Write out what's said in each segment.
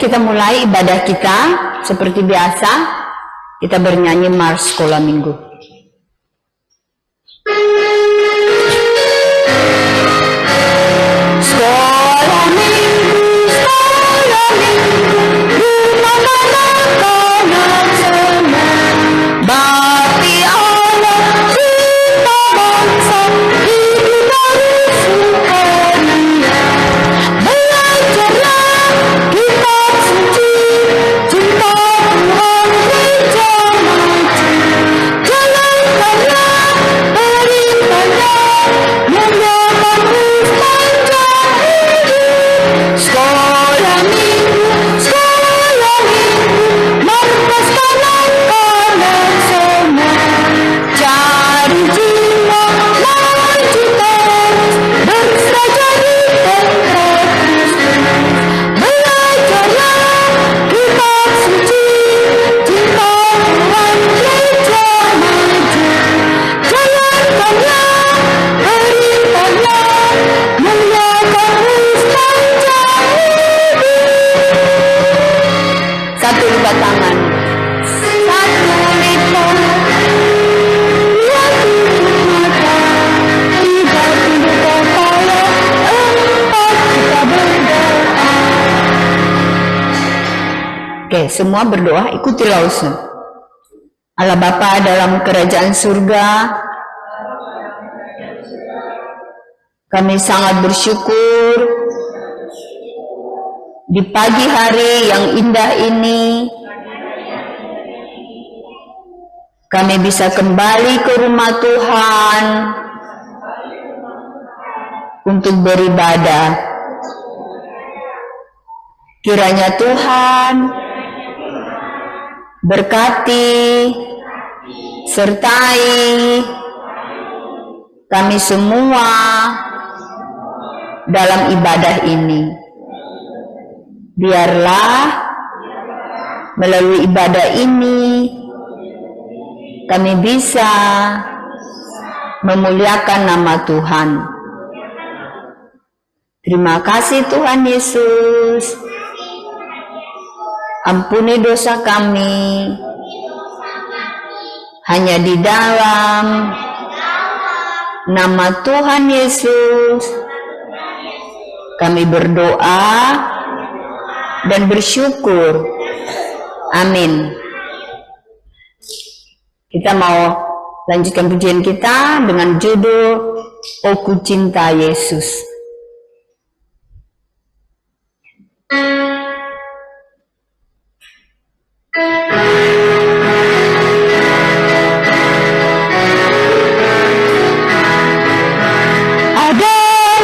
Kita mulai ibadah kita seperti biasa. Kita bernyanyi Mars Sekolah Minggu. Sekolah Minggu, sekolah Minggu, dimana-mana anak senang. Bakti Allah, cinta bangsa, hidup dari sukaria. Belajarlah kitab suci, cinta Tuhan gereja maju. Jalankanlah perintahnya, muliakan panjang hidup. Sekolah Minggu, melepaskan anak semua. Cari jiwa, maju terus, berserah jadi tempat Kristus. Belajarlah kitab suci, cinta Tuhan gereja maju. Jalankanlah perintahnya, muliakan panjang hidup. Satu lipat tangan. Satu lipat. Dua tutup mata. Tiga tunduk kepala. Empat kita berdoa. Oke, semua berdoa, ikuti Lause. Allah Bapa dalam kerajaan surga, kami sangat bersyukur di pagi hari yang indah ini kami bisa kembali ke rumah Tuhan untuk beribadah. Kiranya Tuhan berkati, sertai kami semua dalam ibadah ini. Biarlah melalui ibadah ini kami bisa memuliakan nama Tuhan. Terima kasih Tuhan Yesus. Ampuni dosa kami. Hanya di dalam nama Tuhan Yesus kami berdoa dan bersyukur. Amin. Kita mau lanjutkan pujian kita dengan judul "Oh Ku Cinta Yesus". Ada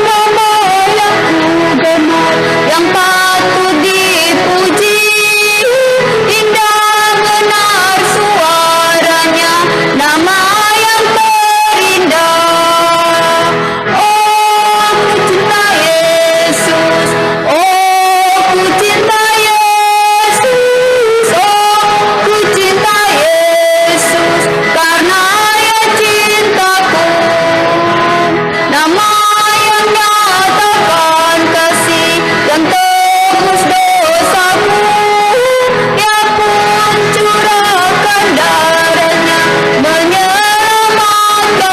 nama yang ku gemar, yang patut dipuji, indah benar suaranya, nama yang terindah. Oh ku cinta Yesus, oh ku cinta Yesus, oh ku cinta Yesus, karena Ia cintaku. Nama yang nyatakan kasih, yang tebus dosaku, Ia pun curahkan darahnya menyelamatkanku.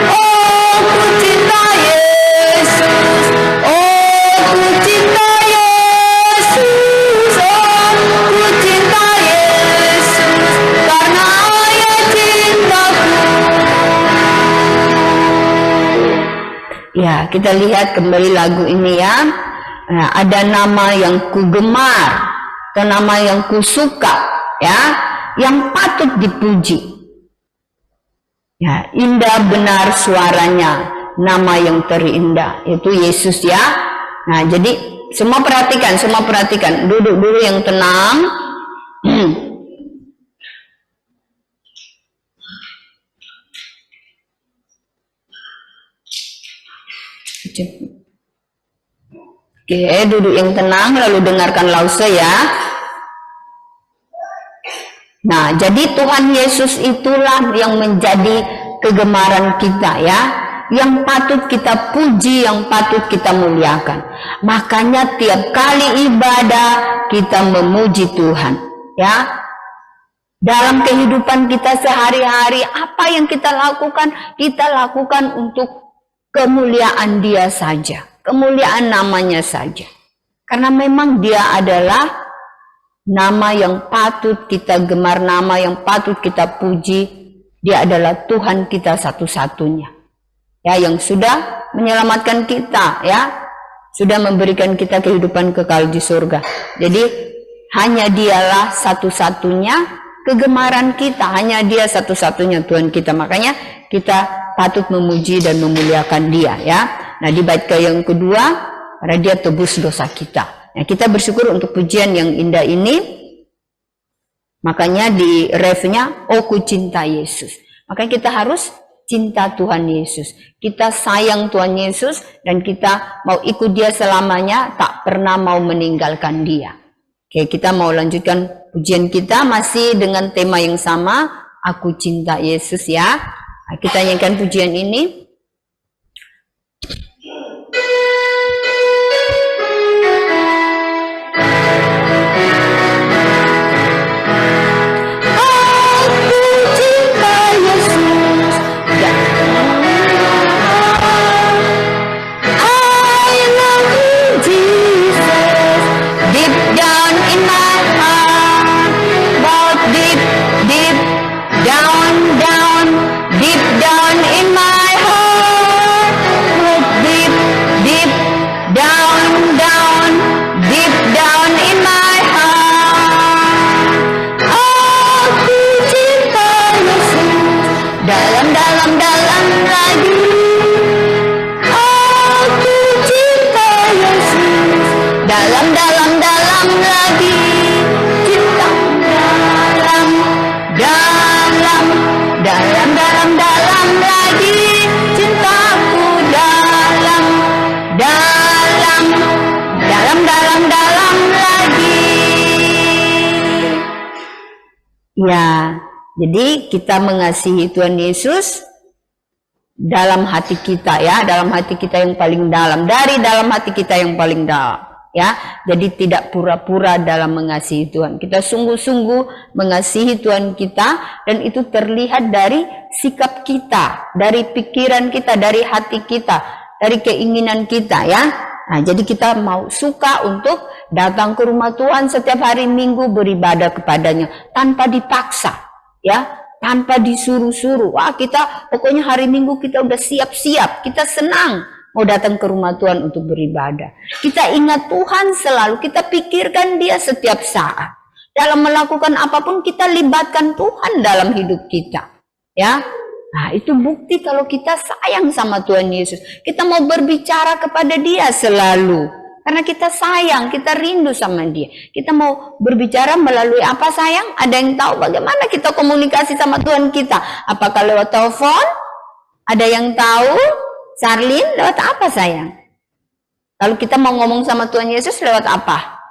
Oh ku cinta Yesus, oh ku cinta Yesus, oh ku cinta Yesus, karena Ia cintaku. Ya, kita lihat kembali lagu ini ya. Nah, ada nama yang ku gemar atau nama yang ku suka ya, yang patut dipuji. Ya, indah benar suaranya, nama yang terindah itu Yesus ya. Nah, jadi semua perhatikan, duduk dulu yang tenang. Oke, duduk yang tenang lalu dengarkan Lause ya. Nah, jadi Tuhan Yesus itulah yang menjadi kegemaran kita ya. yang patut kita puji, yang patut kita muliakan. Makanya tiap kali ibadah kita memuji Tuhan, ya. Dalam kehidupan kita sehari-hari, apa yang kita lakukan untuk kemuliaan Dia saja, kemuliaan namanya saja. Karena memang Dia adalah nama yang patut kita gemar, nama yang patut kita puji. Dia adalah Tuhan kita satu-satunya, ya, yang sudah menyelamatkan kita, ya, sudah memberikan kita kehidupan kekal di surga. Jadi hanya Dialah satu-satunya kegemaran kita, hanya Dia satu-satunya Tuhan kita. Makanya kita patut memuji dan memuliakan Dia, ya. Nah, di bait yang kedua, karena Dia tebus dosa kita. Nah, kita bersyukur untuk pujian yang indah ini. Makanya di refnya, oh ku cinta Yesus. Makanya kita harus cinta Tuhan Yesus. Kita sayang Tuhan Yesus dan kita mau ikut Dia selamanya, tak pernah mau meninggalkan Dia. Oke, kita mau lanjutkan pujian kita masih dengan tema yang sama, aku cinta Yesus, ya. Nah, kita nyanyikan pujian ini. Ya, jadi kita mengasihi Tuhan Yesus dalam hati kita, ya, dalam hati kita yang paling dalam, dari dalam hati kita yang paling dalam, ya. Jadi tidak pura-pura dalam mengasihi Tuhan. Kita sungguh-sungguh mengasihi Tuhan kita, dan itu terlihat dari sikap kita, dari pikiran kita, dari hati kita, dari keinginan kita, ya. Nah, jadi kita mau suka untuk datang ke rumah Tuhan setiap hari Minggu, beribadah kepadanya tanpa dipaksa, ya, tanpa disuruh-suruh. Wah, kita pokoknya hari Minggu kita udah siap-siap, kita senang mau datang ke rumah Tuhan untuk beribadah. Kita ingat Tuhan selalu, kita pikirkan Dia setiap saat. Dalam melakukan apapun kita libatkan Tuhan dalam hidup kita, ya. Nah, itu bukti kalau kita sayang sama Tuhan Yesus. Kita mau berbicara kepada Dia selalu. Karena kita sayang, kita rindu sama Dia. Kita mau berbicara melalui apa, sayang? Ada yang tahu bagaimana kita komunikasi sama Tuhan kita? Apakah lewat telepon? Ada yang tahu? Charlene, lewat apa, sayang? Kalau kita mau ngomong sama Tuhan Yesus lewat apa?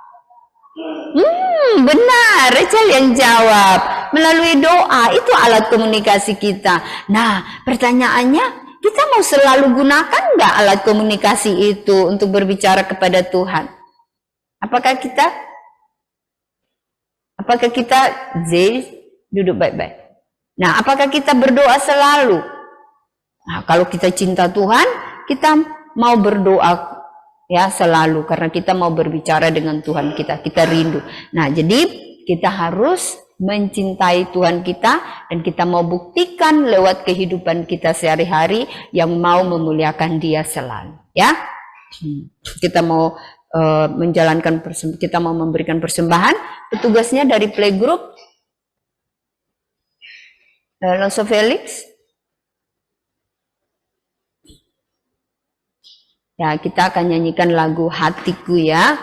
Benar, Rachel yang jawab. Melalui doa, itu alat komunikasi kita. Nah, pertanyaannya, kita mau selalu gunakan nggak alat komunikasi itu untuk berbicara kepada Tuhan? Apakah kita, Zay, duduk baik-baik. Nah, apakah kita berdoa selalu? Nah, kalau kita cinta Tuhan, kita mau berdoa, ya, selalu, karena kita mau berbicara dengan Tuhan kita rindu. Nah, jadi kita harus mencintai Tuhan kita, dan kita mau buktikan lewat kehidupan kita sehari-hari yang mau memuliakan Dia selalu, ya. Kita mau kita mau memberikan persembahan. Petugasnya dari playgroup, Alonso Felix. Ya, kita akan nyanyikan lagu Hatiku, ya.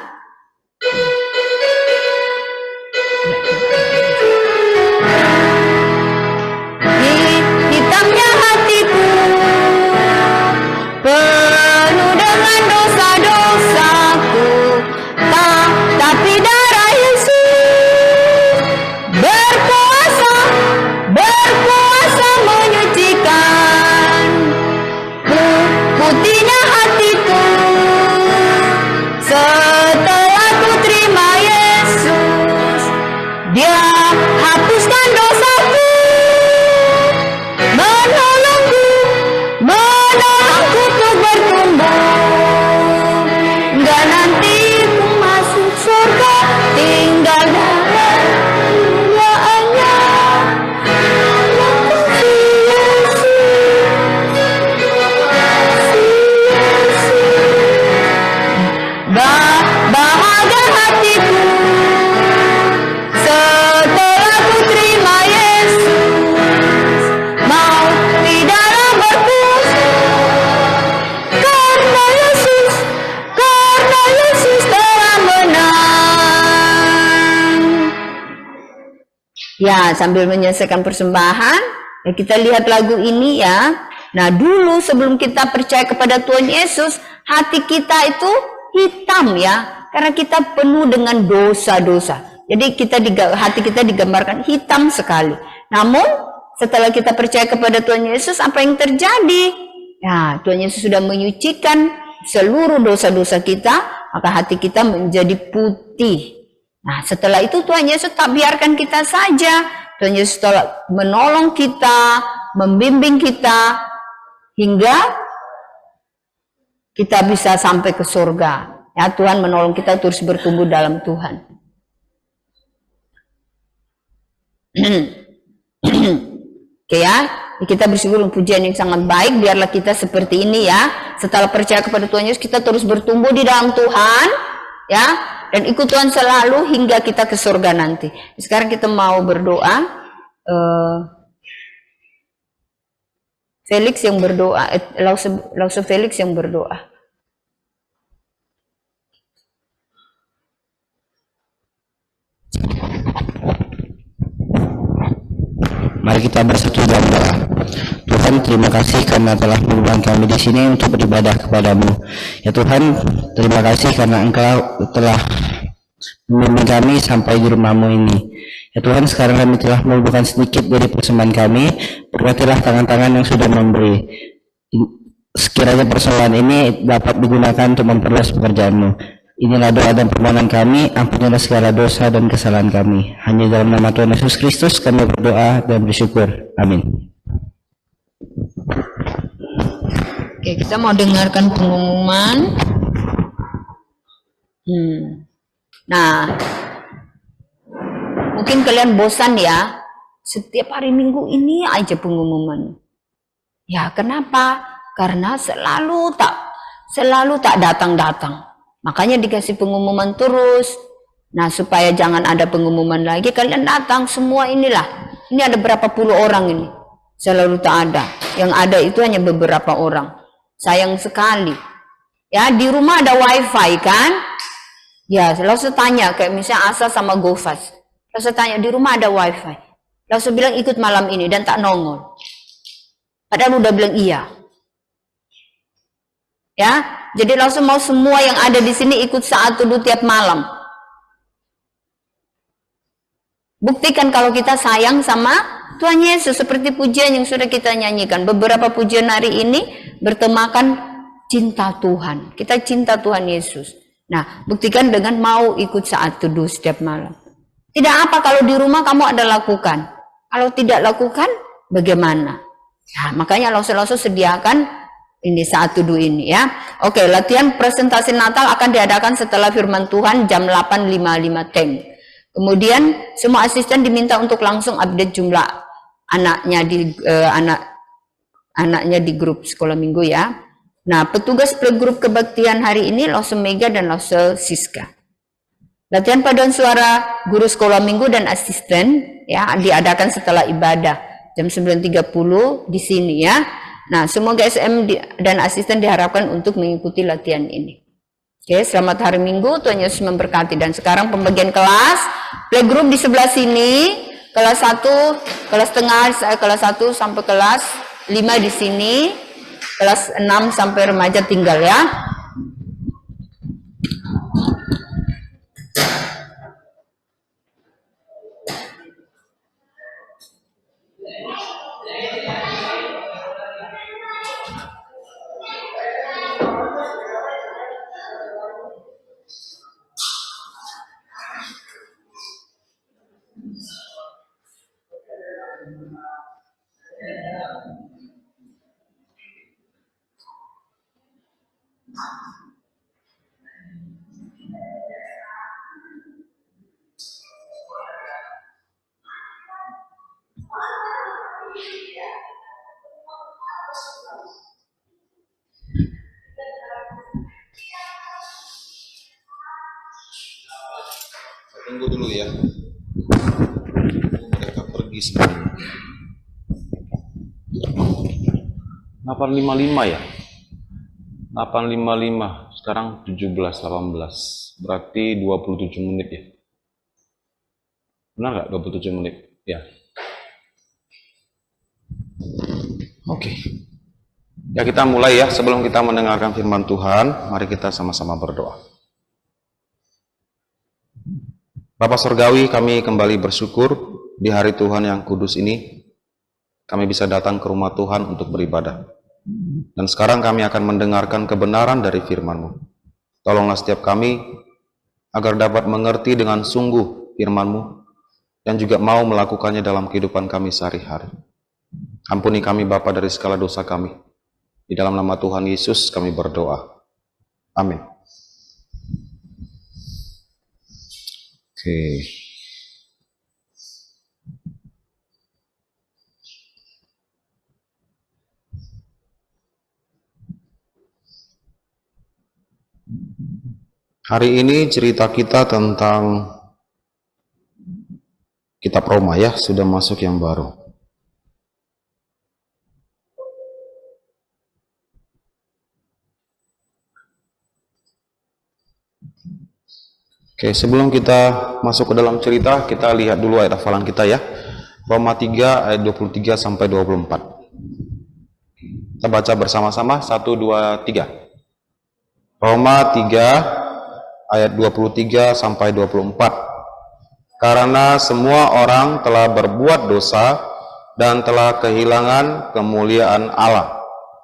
Hitamnya hatiku penuh dengan dosa-dosaku, tapi darah Yesus berkuasa menyucikan. Ya, sambil menyelesaikan persembahan, ya kita lihat lagu ini ya. Nah, dulu sebelum kita percaya kepada Tuhan Yesus, hati kita itu hitam ya, karena kita penuh dengan dosa-dosa. Jadi hati kita digambarkan hitam sekali. Namun, setelah kita percaya kepada Tuhan Yesus, apa yang terjadi? Ya, Tuhan Yesus sudah menyucikan seluruh dosa-dosa kita, maka hati kita menjadi putih. Nah, setelah itu Tuhan Yesus tak biarkan kita saja. Tuhan Yesus menolong kita, membimbing kita, hingga kita bisa sampai ke surga. Ya, Tuhan menolong kita terus bertumbuh dalam Tuhan. Oke ya, kita bersyukur pujian yang sangat baik. Biarlah kita seperti ini ya. Setelah percaya kepada Tuhan Yesus, kita terus bertumbuh di dalam Tuhan, ya, dan ikut Tuhan selalu hingga kita ke surga nanti. Sekarang kita mau berdoa. Felix yang berdoa, Lause Felix yang berdoa. Mari kita bersatu dalam doa. Tuhan, terima kasih karena telah mengundang kami di sini untuk beribadah kepadamu. Ya Tuhan, terima kasih karena Engkau telah membimbing kami sampai di rumah-Mu ini. Ya Tuhan, sekarang kami telah mengumpulkan sedikit dari persembahan kami. Berkatilah tangan-tangan yang sudah memberi. Sekiranya persembahan ini dapat digunakan untuk memperluas pekerjaan-Mu. Inilah doa dan permohonan kami, ampunilah segala dosa dan kesalahan kami. Hanya dalam nama Tuhan Yesus Kristus kami berdoa dan bersyukur. Amin. Oke, kita mau dengarkan pengumuman. Nah, mungkin kalian bosan ya, setiap hari Minggu ini aja pengumuman. Ya, kenapa? Karena selalu tak datang-datang. Makanya dikasih pengumuman terus. Nah, supaya jangan ada pengumuman lagi, kalian datang semua inilah. Ini ada berapa puluh orang ini. Selalu tak ada. Yang ada itu hanya beberapa orang. Sayang sekali. Ya, di rumah ada wifi kan? Ya, lalu saya tanya, kayak misalnya Asa sama Gofas. Lalu saya tanya, di rumah ada wifi. Lalu saya bilang ikut malam ini dan tak nongol. Padahal udah bilang iya. Ya, jadi langsung mau semua yang ada di sini ikut saat teduh tiap malam. Buktikan kalau kita sayang sama Tuhan Yesus, seperti pujian yang sudah kita nyanyikan. Beberapa pujian hari ini bertemakan cinta Tuhan. Kita cinta Tuhan Yesus. Nah, buktikan dengan mau ikut saat teduh setiap malam. Tidak apa kalau di rumah kamu ada lakukan. Kalau tidak lakukan, bagaimana? Nah, makanya langsung sediakan ini saat teduh ini ya. Oke, latihan presentasi Natal akan diadakan setelah firman Tuhan jam 8.55 TEM. Kemudian semua asisten diminta untuk langsung update jumlah anaknya di grup sekolah minggu ya. Nah, petugas grup kebaktian hari ini Lause Mega dan Lause Siska. Latihan paduan suara guru sekolah minggu dan asisten ya diadakan setelah ibadah jam 9.30 di sini ya. Nah, semoga SM dan asisten diharapkan untuk mengikuti latihan ini. Oke, selamat hari Minggu, Tuhan Yesus memberkati. Dan sekarang pembagian kelas, playgroup di sebelah sini, kelas 1, kelas tengah, kelas 1 sampai kelas 5 di sini, kelas 6 sampai remaja tinggal ya. Tunggu dulu ya, mereka pergi semuanya. 8.55 ya, 8.55 sekarang 17.18 berarti 27 menit ya, benar nggak 27 menit? Ya. Oke. Ya, kita mulai ya. Sebelum kita mendengarkan firman Tuhan, mari kita sama-sama berdoa. Bapa Surgawi, kami kembali bersyukur di hari Tuhan yang kudus ini. Kami bisa datang ke rumah Tuhan untuk beribadah. Dan sekarang kami akan mendengarkan kebenaran dari firman-Mu. Tolonglah setiap kami agar dapat mengerti dengan sungguh firman-Mu dan juga mau melakukannya dalam kehidupan kami sehari-hari. Ampuni kami Bapa dari segala dosa kami. Di dalam nama Tuhan Yesus kami berdoa. Amin. Oke. Hari ini cerita kita tentang kitab Roma ya, sudah masuk yang baru. Oke, sebelum kita masuk ke dalam cerita, kita lihat dulu ayat hafalan kita ya. Roma 3 ayat 23 sampai 24. Kita baca bersama-sama 1 2 3. Roma 3 ayat 23 sampai 24. Karena semua orang telah berbuat dosa dan telah kehilangan kemuliaan Allah,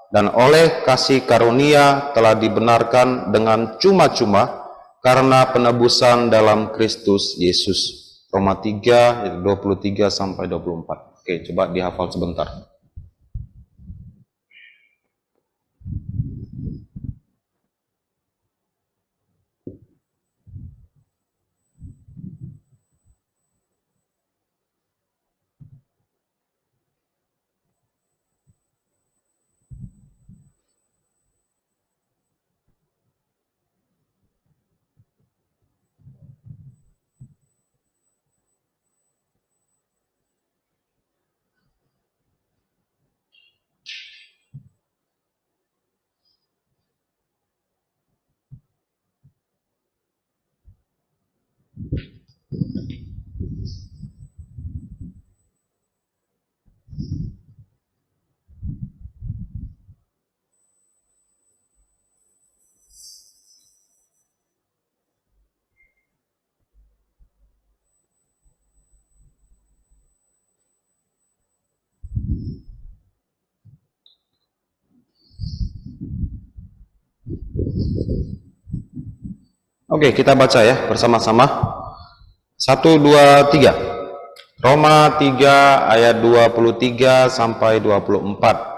dan oleh kasih karunia telah dibenarkan dengan cuma-cuma karena penebusan dalam Kristus Yesus. Roma 3 ayat 23 sampai 24. Oke, coba dihafal sebentar. Oke, kita baca ya bersama-sama. 1 2 3. Roma 3 ayat 23 sampai 24.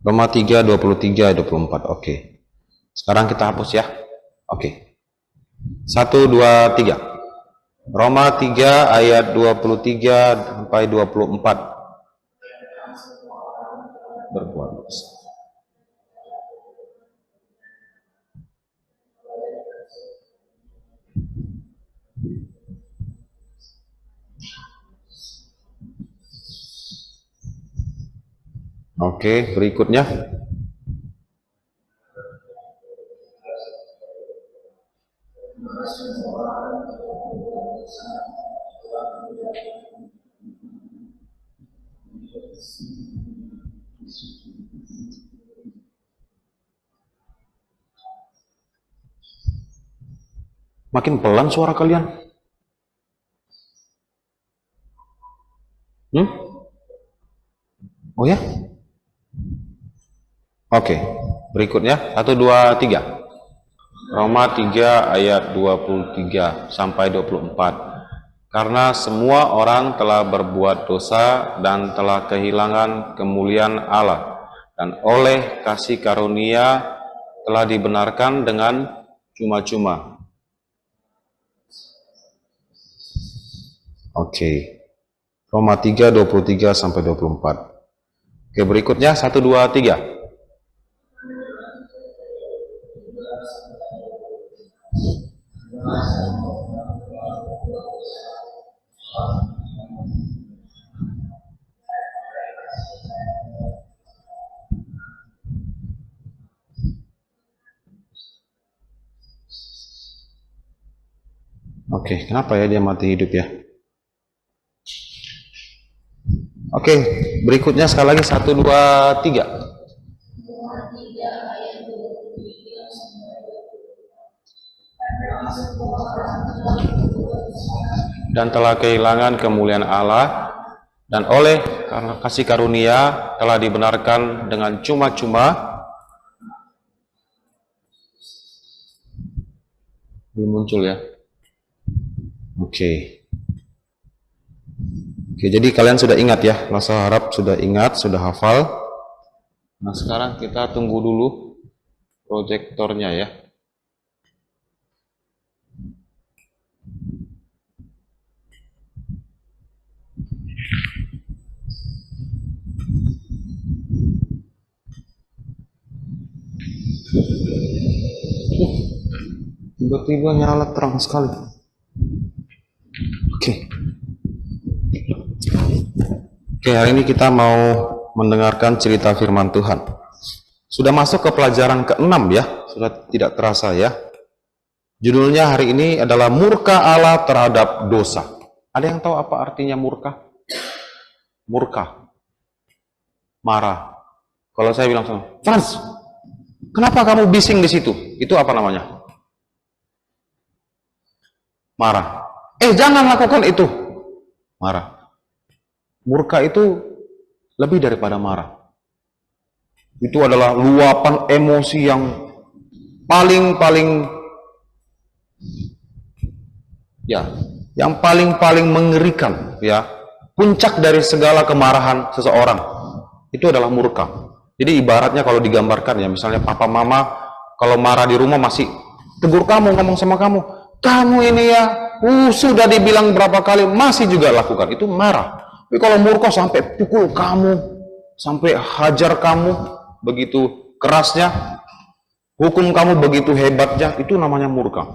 Roma 3 23 24. Oke. Sekarang kita hapus ya. Oke. 1 2 3. Roma 3 ayat 23 sampai 24. Berbuat dosa. Oke, berikutnya. Makin pelan suara kalian. Oh ya? Oke, berikutnya 1 2 3. Roma 3 ayat 23 sampai 24. Karena semua orang telah berbuat dosa dan telah kehilangan kemuliaan Allah, dan oleh kasih karunia telah dibenarkan dengan cuma-cuma. Oke. Roma 3 23 sampai 24. Oke, berikutnya 1 2 3. Oke, kenapa ya dia mati hidup ya? Oke, berikutnya sekali lagi 1, 2, 3. Dan telah kehilangan kemuliaan Allah, dan oleh karena kasih karunia telah dibenarkan dengan cuma-cuma. Belum muncul ya? Oke. Oke, jadi kalian sudah ingat ya, masa harap sudah ingat, sudah hafal. Nah, sekarang kita tunggu dulu proyektornya ya. Tiba-tiba nyala terang sekali. Oke. Oke, hari ini kita mau mendengarkan cerita firman Tuhan. Sudah masuk ke pelajaran ke-6 ya, sudah tidak terasa ya. Judulnya hari ini adalah murka Allah terhadap dosa. Ada yang tahu apa artinya murka? Murka. Marah. Kalau saya bilang sama, Franz, kenapa kamu bising di situ? Itu apa namanya? Marah. Jangan lakukan itu. Marah. Murka itu lebih daripada marah. Itu adalah luapan emosi yang paling mengerikan ya. Puncak dari segala kemarahan seseorang itu adalah murka. Jadi ibaratnya kalau digambarkan ya, misalnya papa mama kalau marah di rumah masih tegur kamu, ngomong sama kamu, kamu ini ya, sudah dibilang berapa kali masih juga lakukan, itu marah. Tapi kalau murka sampai pukul kamu, sampai hajar kamu begitu kerasnya, hukum kamu begitu hebatnya, itu namanya murka.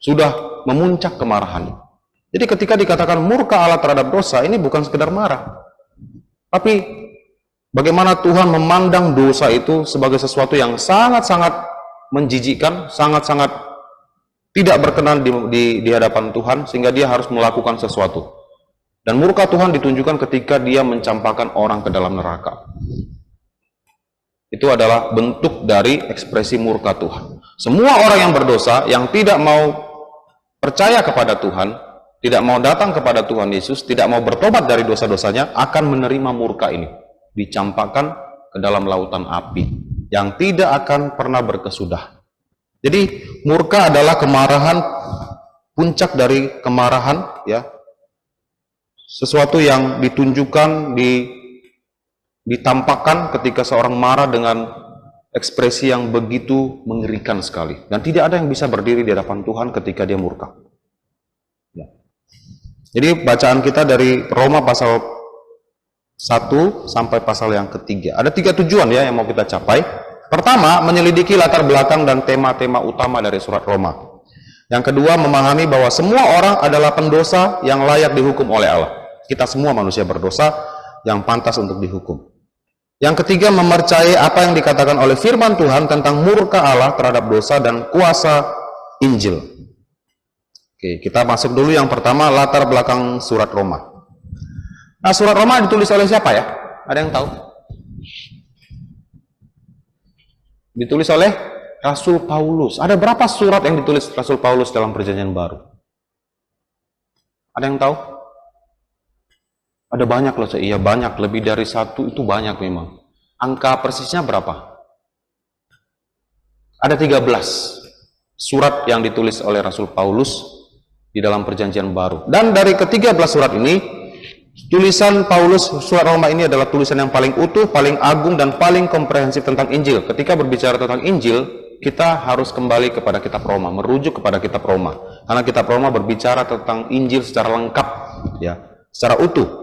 Sudah memuncak kemarahan. Jadi ketika dikatakan murka Allah terhadap dosa, ini bukan sekedar marah, tapi bagaimana Tuhan memandang dosa itu sebagai sesuatu yang sangat-sangat menjijikkan, sangat-sangat tidak berkenan di hadapan Tuhan, sehingga dia harus melakukan sesuatu. Dan murka Tuhan ditunjukkan ketika dia mencampakkan orang ke dalam neraka. Itu adalah bentuk dari ekspresi murka Tuhan. Semua orang yang berdosa, yang tidak mau percaya kepada Tuhan, tidak mau datang kepada Tuhan Yesus, tidak mau bertobat dari dosa-dosanya, akan menerima murka ini. Dicampakkan ke dalam lautan api, yang tidak akan pernah berkesudah. Jadi murka adalah kemarahan, puncak dari kemarahan ya. Sesuatu yang ditunjukkan, ditampakkan ketika seorang marah dengan ekspresi yang begitu mengerikan sekali. Dan tidak ada yang bisa berdiri di hadapan Tuhan ketika dia murka. Ya. Jadi bacaan kita dari Roma pasal 1 sampai pasal yang ketiga. Ada 3 tujuan ya yang mau kita capai. Pertama, menyelidiki latar belakang dan tema-tema utama dari surat Roma. Yang kedua, memahami bahwa semua orang adalah pendosa yang layak dihukum oleh Allah. Kita semua manusia berdosa yang pantas untuk dihukum. Yang ketiga, mempercayai apa yang dikatakan oleh firman Tuhan tentang murka Allah terhadap dosa dan kuasa Injil. Oke, kita masuk dulu yang pertama, latar belakang surat Roma. Nah, surat Roma ditulis oleh siapa ya? Ada yang tahu? Ditulis oleh Rasul Paulus. Ada berapa surat yang ditulis Rasul Paulus dalam Perjanjian Baru? Ada yang tahu? Ada banyak loh, iya banyak, lebih dari 1 itu banyak memang. Angka persisnya berapa? Ada 13 surat yang ditulis oleh Rasul Paulus di dalam Perjanjian Baru. Dan dari ke-13 surat ini, tulisan Paulus, surat Roma ini adalah tulisan yang paling utuh, paling agung, dan paling komprehensif tentang Injil. Ketika berbicara tentang Injil, kita harus kembali kepada kitab Roma, merujuk kepada kitab Roma. Karena kitab Roma berbicara tentang Injil secara lengkap, ya, secara utuh.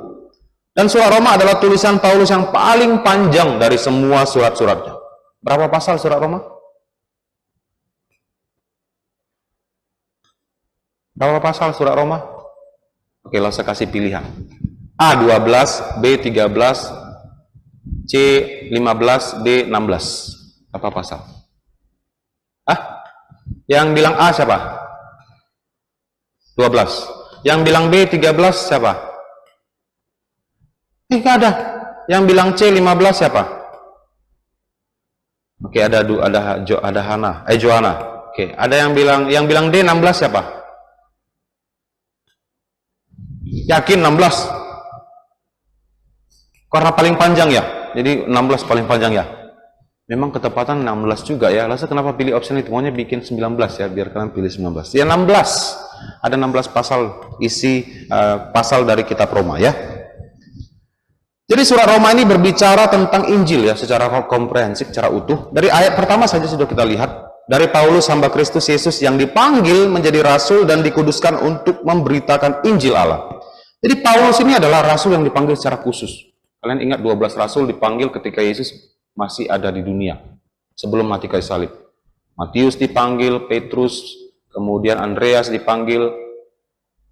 Dan surat Roma adalah tulisan Paulus yang paling panjang dari semua surat-suratnya. Berapa pasal surat Roma? Berapa pasal surat Roma? Oke, lalu saya kasih pilihan. A 12, B 13, C 15, D 16. Apa pasal? Yang bilang A siapa? 12. Yang bilang B 13 siapa? Nggak ada. Yang bilang C 15 siapa? Oke, ada Johanna. Oke, ada yang bilang D 16 siapa? Yakin 16? Karena paling panjang ya. Jadi 16 paling panjang ya. Memang ketepatan 16 juga ya. Lalu kenapa pilih option itu? Maunya bikin 19 ya, biar kalian pilih 19. Ya 16. Ada 16 pasal pasal dari kitab Roma ya. Jadi surat Roma ini berbicara tentang Injil ya, secara komprehensif, secara utuh. Dari ayat pertama saja sudah kita lihat. Dari Paulus hamba Kristus Yesus yang dipanggil menjadi rasul dan dikuduskan untuk memberitakan Injil Allah. Jadi Paulus ini adalah rasul yang dipanggil secara khusus. Kalian ingat 12 rasul dipanggil ketika Yesus masih ada di dunia, sebelum mati kayu salib. Matius dipanggil, Petrus, kemudian Andreas dipanggil,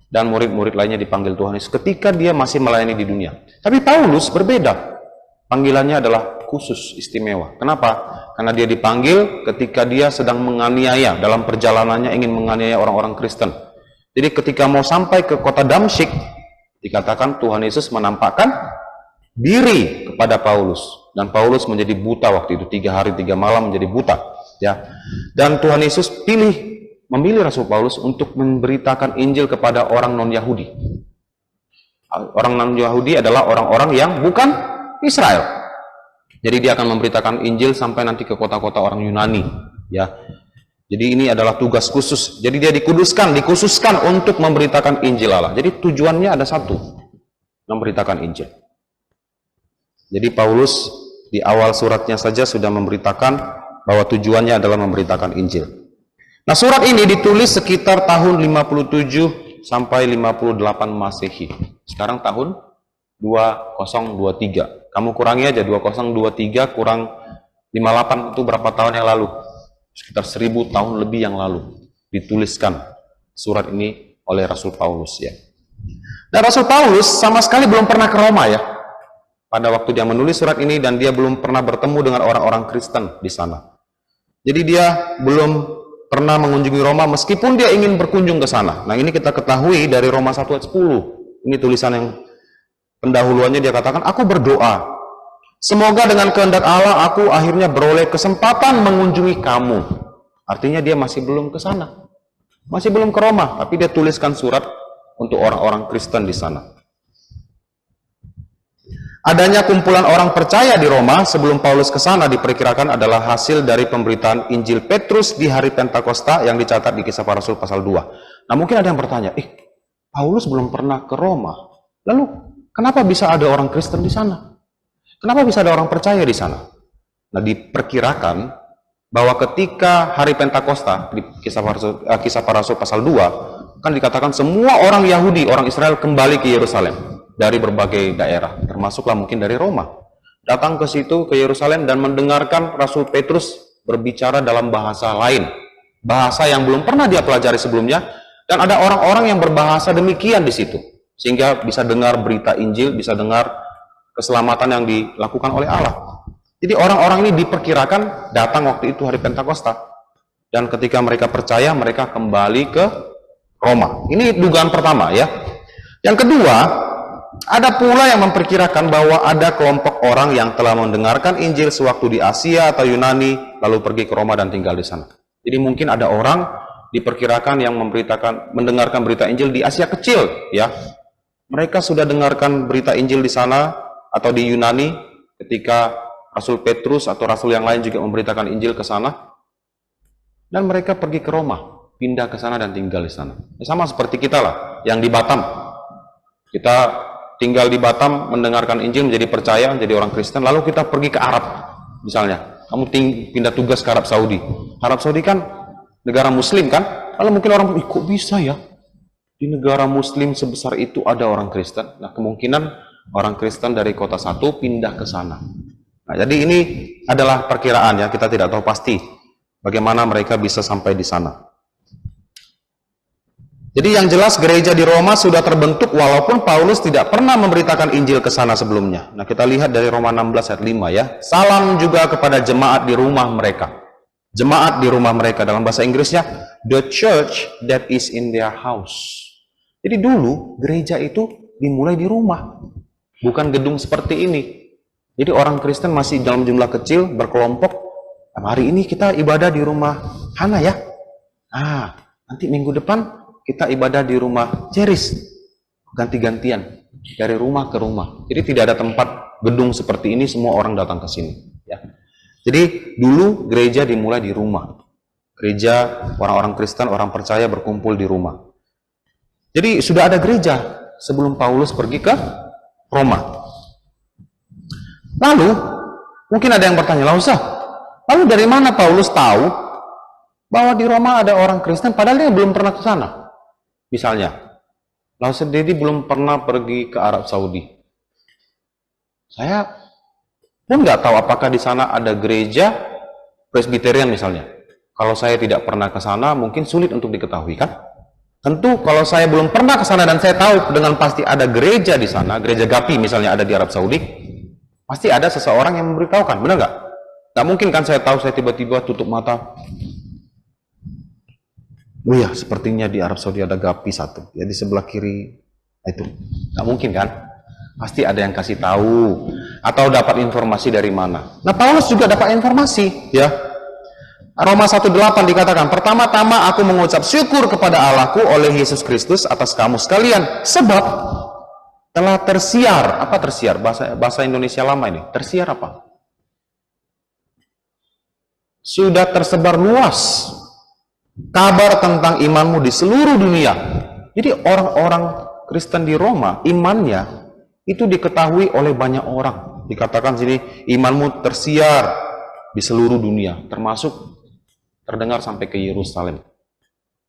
dan murid-murid lainnya dipanggil Tuhan Yesus ketika dia masih melayani di dunia. Tapi Paulus berbeda. Panggilannya adalah khusus, istimewa. Kenapa? Karena dia dipanggil ketika dia sedang menganiaya, dalam perjalanannya ingin menganiaya orang-orang Kristen. Jadi ketika mau sampai ke kota Damsyik, dikatakan Tuhan Yesus menampakkan diri kepada Paulus. Dan Paulus menjadi buta waktu itu, 3 hari 3 malam menjadi buta. Ya. Dan Tuhan Yesus memilih Rasul Paulus untuk memberitakan Injil kepada orang non-Yahudi. Orang non-Yahudi adalah orang-orang yang bukan Israel. Jadi dia akan memberitakan Injil sampai nanti ke kota-kota orang Yunani. Ya. Jadi ini adalah tugas khusus. Jadi dia dikhususkan untuk memberitakan Injil Allah. Jadi tujuannya ada satu, memberitakan Injil. Jadi Paulus di awal suratnya saja sudah memberitakan bahwa tujuannya adalah memberitakan Injil. Nah, surat ini ditulis sekitar tahun 57 sampai 58 Masehi. Sekarang tahun 2023. Kamu kurangi aja 2023 kurang 58 itu berapa tahun yang lalu? Sekitar 1000 tahun lebih yang lalu dituliskan surat ini oleh Rasul Paulus ya. Dan Rasul Paulus sama sekali belum pernah ke Roma ya. Pada waktu dia menulis surat ini, dan dia belum pernah bertemu dengan orang-orang Kristen di sana. Jadi dia belum pernah mengunjungi Roma meskipun dia ingin berkunjung ke sana. Nah, ini kita ketahui dari Roma 1 ayat 10. Ini tulisan yang pendahuluannya, dia katakan, aku berdoa, semoga dengan kehendak Allah aku akhirnya beroleh kesempatan mengunjungi kamu. Artinya dia masih belum ke sana. Masih belum ke Roma, tapi dia tuliskan surat untuk orang-orang Kristen di sana. Adanya kumpulan orang percaya di Roma sebelum Paulus ke sana diperkirakan adalah hasil dari pemberitaan Injil Petrus di hari Pentakosta yang dicatat di Kisah Para Rasul pasal 2. Nah, mungkin ada yang bertanya, Paulus belum pernah ke Roma. Lalu, kenapa bisa ada orang Kristen di sana? Kenapa bisa ada orang percaya di sana? Nah, diperkirakan bahwa ketika hari Pentakosta di Kisah Para Rasul pasal 2, kan dikatakan semua orang Yahudi, orang Israel kembali ke Yerusalem dari berbagai daerah, termasuklah mungkin dari Roma. Datang ke situ, ke Yerusalem, dan mendengarkan Rasul Petrus berbicara dalam bahasa lain. Bahasa yang belum pernah dia pelajari sebelumnya, dan ada orang-orang yang berbahasa demikian di situ. Sehingga bisa dengar berita Injil, bisa dengar keselamatan yang dilakukan oleh Allah. Jadi orang-orang ini diperkirakan datang waktu itu hari Pentakosta. Dan ketika mereka percaya, mereka kembali ke Roma. Ini dugaan pertama ya. Yang kedua, ada pula yang memperkirakan bahwa ada kelompok orang yang telah mendengarkan Injil sewaktu di Asia atau Yunani, lalu pergi ke Roma dan tinggal di sana. Jadi mungkin ada orang diperkirakan yang mendengarkan berita Injil di Asia kecil, ya. Mereka sudah dengarkan berita Injil di sana atau di Yunani ketika Rasul Petrus atau Rasul yang lain juga memberitakan Injil ke sana, dan mereka pergi ke Roma, pindah ke sana dan tinggal di sana. Sama seperti kita lah, yang di Batam. Kita tinggal di Batam, mendengarkan Injil, menjadi percaya, menjadi orang Kristen, lalu kita pergi ke Arab, misalnya. Kamu pindah tugas ke Arab Saudi. Arab Saudi kan negara Muslim kan? Lalu mungkin orang, kok bisa ya? Di negara Muslim sebesar itu ada orang Kristen. Nah, kemungkinan orang Kristen dari kota satu pindah ke sana. Nah, jadi ini adalah perkiraan ya, kita tidak tahu pasti bagaimana mereka bisa sampai di sana. Jadi yang jelas gereja di Roma sudah terbentuk walaupun Paulus tidak pernah memberitakan Injil ke sana sebelumnya. Nah, kita lihat dari Roma 16 ayat 5 ya. Salam juga kepada jemaat di rumah mereka. Jemaat di rumah mereka, dalam bahasa Inggrisnya the church that is in their house. Jadi dulu gereja itu dimulai di rumah, bukan gedung seperti ini. Jadi orang Kristen masih dalam jumlah kecil, berkelompok. Hari ini kita ibadah di rumah Hana ya. Nanti minggu depan kita ibadah di rumah Ceris. Ganti-gantian dari rumah ke rumah. Jadi tidak ada tempat gedung seperti ini, semua orang datang ke sini. Ya. Jadi dulu gereja dimulai di rumah. Gereja orang-orang Kristen, orang percaya berkumpul di rumah. Jadi sudah ada gereja sebelum Paulus pergi ke Roma. Lalu mungkin ada yang bertanya, lalu dari mana Paulus tahu bahwa di Roma ada orang Kristen padahal dia belum pernah ke sana? Misalnya, lalu sendiri belum pernah pergi ke Arab Saudi. Saya pun nggak tahu apakah di sana ada gereja Presbyterian misalnya. Kalau saya tidak pernah ke sana, mungkin sulit untuk diketahui kan? Tentu kalau saya belum pernah ke sana dan saya tahu dengan pasti ada gereja di sana, gereja Gapi misalnya ada di Arab Saudi, pasti ada seseorang yang memberitahukan, benar nggak? Nggak mungkin kan saya tahu, saya tiba-tiba tutup mata. Oh ya, sepertinya di Arab Saudi ada Gapi satu, ya di sebelah kiri itu. Nggak mungkin kan? Pasti ada yang kasih tahu atau dapat informasi dari mana. Nah, Paulus juga dapat informasi, ya. Roma 1:8 dikatakan, pertama-tama aku mengucap syukur kepada Allahku oleh Yesus Kristus atas kamu sekalian, sebab telah tersiar. Apa tersiar? Bahasa Indonesia lama ini. Tersiar apa? Sudah tersebar luas kabar tentang imanmu di seluruh dunia. Jadi orang-orang Kristen di Roma, imannya itu diketahui oleh banyak orang. Dikatakan sini, imanmu tersiar di seluruh dunia, termasuk terdengar sampai ke Yerusalem.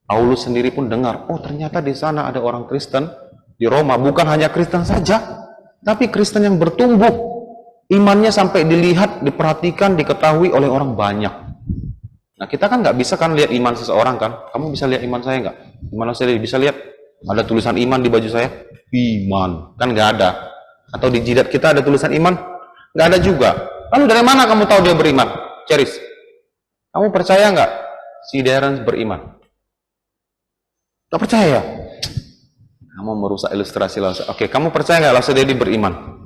Paulus sendiri pun dengar, oh ternyata di sana ada orang Kristen di Roma, bukan hanya Kristen saja, tapi Kristen yang bertumbuh, imannya sampai dilihat, diperhatikan, diketahui oleh orang banyak. Nah kita kan nggak bisa kan lihat iman seseorang kan? Kamu bisa lihat iman saya nggak? Gimana saya bisa lihat? Ada tulisan iman di baju saya? Iman, kan nggak ada. Atau di jidat kita ada tulisan iman? Nggak ada juga. Lalu dari mana kamu tahu dia beriman? Ceris, kamu percaya nggak si Darren beriman? Nggak percaya? Kamu merusak ilustrasi Lause. Oke, kamu percaya nggak Lause Dedi beriman?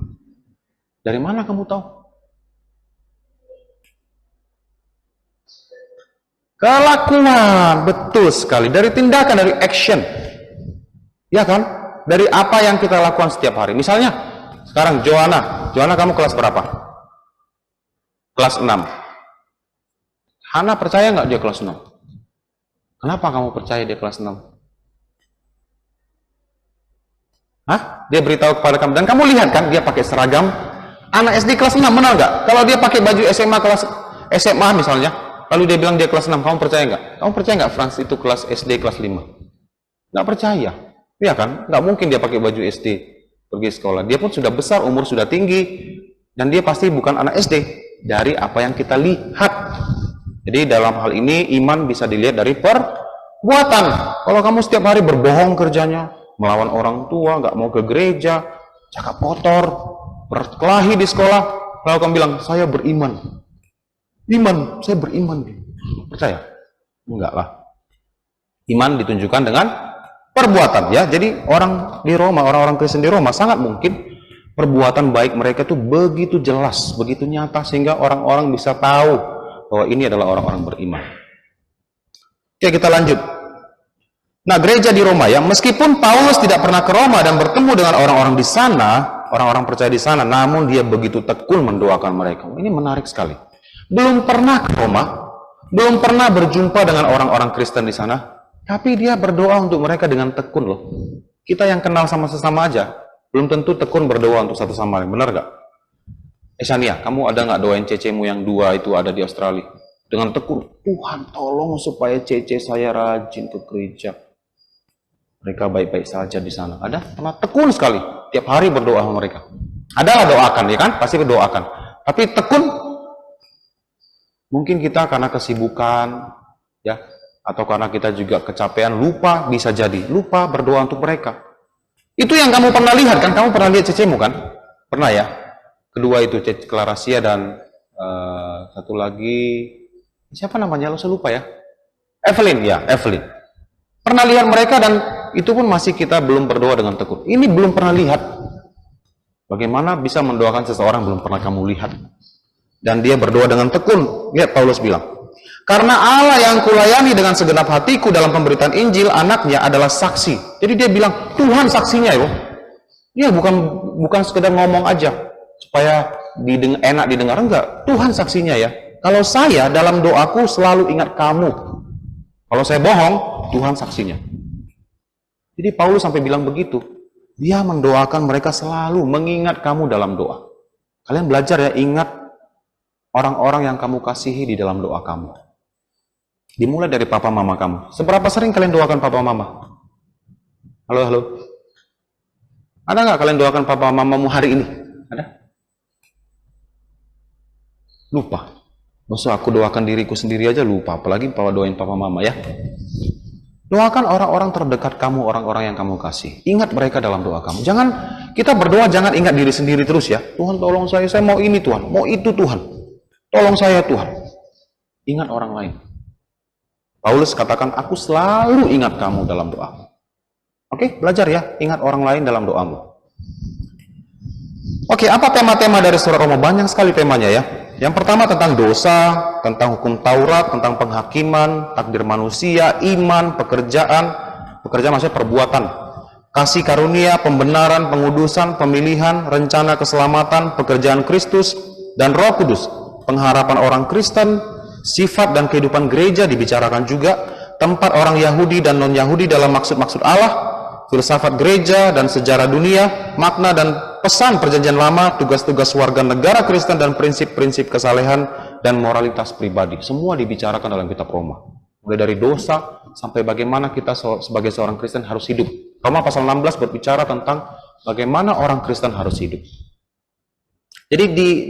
Dari mana kamu tahu? Kelakuan, betul sekali. Dari tindakan, dari action. Ya kan? Dari apa yang kita lakukan setiap hari. Misalnya, sekarang Joanna kamu kelas berapa? Kelas 6. Hana percaya nggak dia kelas 6? Kenapa kamu percaya dia kelas 6? Dia beritahu kepada kamu, dan kamu lihat kan dia pakai seragam. Anak SD kelas 6, benar nggak? Kalau dia pakai baju SMA kelas SMA misalnya, lalu dia bilang dia kelas 6, kamu percaya nggak? Kamu percaya nggak Frans itu kelas SD kelas 5? Nggak percaya. Iya kan? Nggak mungkin dia pakai baju SD pergi sekolah. Dia pun sudah besar, umur sudah tinggi, dan dia pasti bukan anak SD. Dari apa yang kita lihat. Jadi dalam hal ini iman bisa dilihat dari perbuatan. Kalau kamu setiap hari berbohong kerjanya, melawan orang tua, nggak mau ke gereja, cakap kotor, berkelahi di sekolah, lalu kamu bilang, saya beriman. Saya beriman. Percaya? Enggak lah. Iman ditunjukkan dengan perbuatan, ya. Jadi orang di Roma, orang-orang Kristen di Roma sangat mungkin perbuatan baik mereka itu begitu jelas, begitu nyata, sehingga orang-orang bisa tahu bahwa ini adalah orang-orang beriman. Oke, kita lanjut. Nah, gereja di Roma ya, meskipun Paulus tidak pernah ke Roma dan bertemu dengan orang-orang di sana, orang-orang percaya di sana, namun dia begitu tekun mendoakan mereka. Ini menarik sekali. Belum pernah ke Roma, belum pernah berjumpa dengan orang-orang Kristen di sana, tapi dia berdoa untuk mereka dengan tekun loh. Kita yang kenal sama sesama aja, belum tentu tekun berdoa untuk satu sama lain, benar gak? Esania, kamu ada nggak doain cecemu yang 2 itu ada di Australia? Dengan tekun, Tuhan tolong supaya cece saya rajin ke gereja. Mereka baik-baik saja di sana. Ada? Karena tekun sekali. Tiap hari berdoa sama mereka. Adalah doakan, ya kan? Pasti berdoakan. Tapi tekun, mungkin kita karena kesibukan, ya, atau karena kita juga kecapean, lupa, bisa jadi. Lupa berdoa untuk mereka. Itu yang kamu pernah lihat kan? Kamu pernah lihat cecemu kan? Pernah ya? Kedua itu Clarasia dan satu lagi siapa namanya? Lo saya lupa ya. Evelyn ya, Evelyn. Pernah lihat mereka dan itu pun masih kita belum berdoa dengan tekun. Ini belum pernah lihat. Bagaimana bisa mendoakan seseorang belum pernah kamu lihat? Dan dia berdoa dengan tekun. Lihat Paulus bilang, karena Allah yang kulayani dengan segenap hatiku dalam pemberitaan Injil, anaknya adalah saksi. Jadi dia bilang, Tuhan saksinya yo. Dia bukan sekedar ngomong aja supaya enak didengar, enggak. Tuhan saksinya ya. Kalau saya dalam doaku selalu ingat kamu. Kalau saya bohong, Tuhan saksinya. Jadi Paulus sampai bilang begitu. Dia mendoakan mereka selalu mengingat kamu dalam doa. Kalian belajar ya, ingat orang-orang yang kamu kasihi di dalam doa kamu. Dimulai dari papa mama kamu. Seberapa sering kalian doakan papa mama? Halo. Ada nggak kalian doakan papa mamamu hari ini? Ada? Lupa. Maksud aku doakan diriku sendiri aja lupa. Apalagi doain papa mama ya. Doakan orang-orang terdekat kamu, orang-orang yang kamu kasih. Ingat mereka dalam doa kamu. Jangan, kita berdoa jangan ingat diri sendiri terus ya. Tuhan tolong saya mau ini Tuhan, mau itu Tuhan. Tolong saya Tuhan. Ingat orang lain. Paulus katakan, aku selalu ingat kamu dalam doa. Oke, belajar ya, ingat orang lain dalam doamu. Oke, apa tema-tema dari surat Roma? Banyak sekali temanya ya. Yang pertama tentang dosa, tentang hukum Taurat, tentang penghakiman, takdir manusia, iman, pekerjaan maksudnya perbuatan, kasih karunia, pembenaran, pengudusan, pemilihan, rencana keselamatan, pekerjaan Kristus, dan Roh Kudus, pengharapan orang Kristen, sifat dan kehidupan gereja dibicarakan juga, tempat orang Yahudi dan non-Yahudi dalam maksud-maksud Allah, filsafat gereja dan sejarah dunia, makna dan pesan perjanjian lama, tugas-tugas warga negara Kristen dan prinsip-prinsip kesalehan dan moralitas pribadi. Semua dibicarakan dalam kitab Roma. Mulai dari dosa sampai bagaimana kita sebagai seorang Kristen harus hidup. Roma pasal 16 berbicara tentang bagaimana orang Kristen harus hidup. Jadi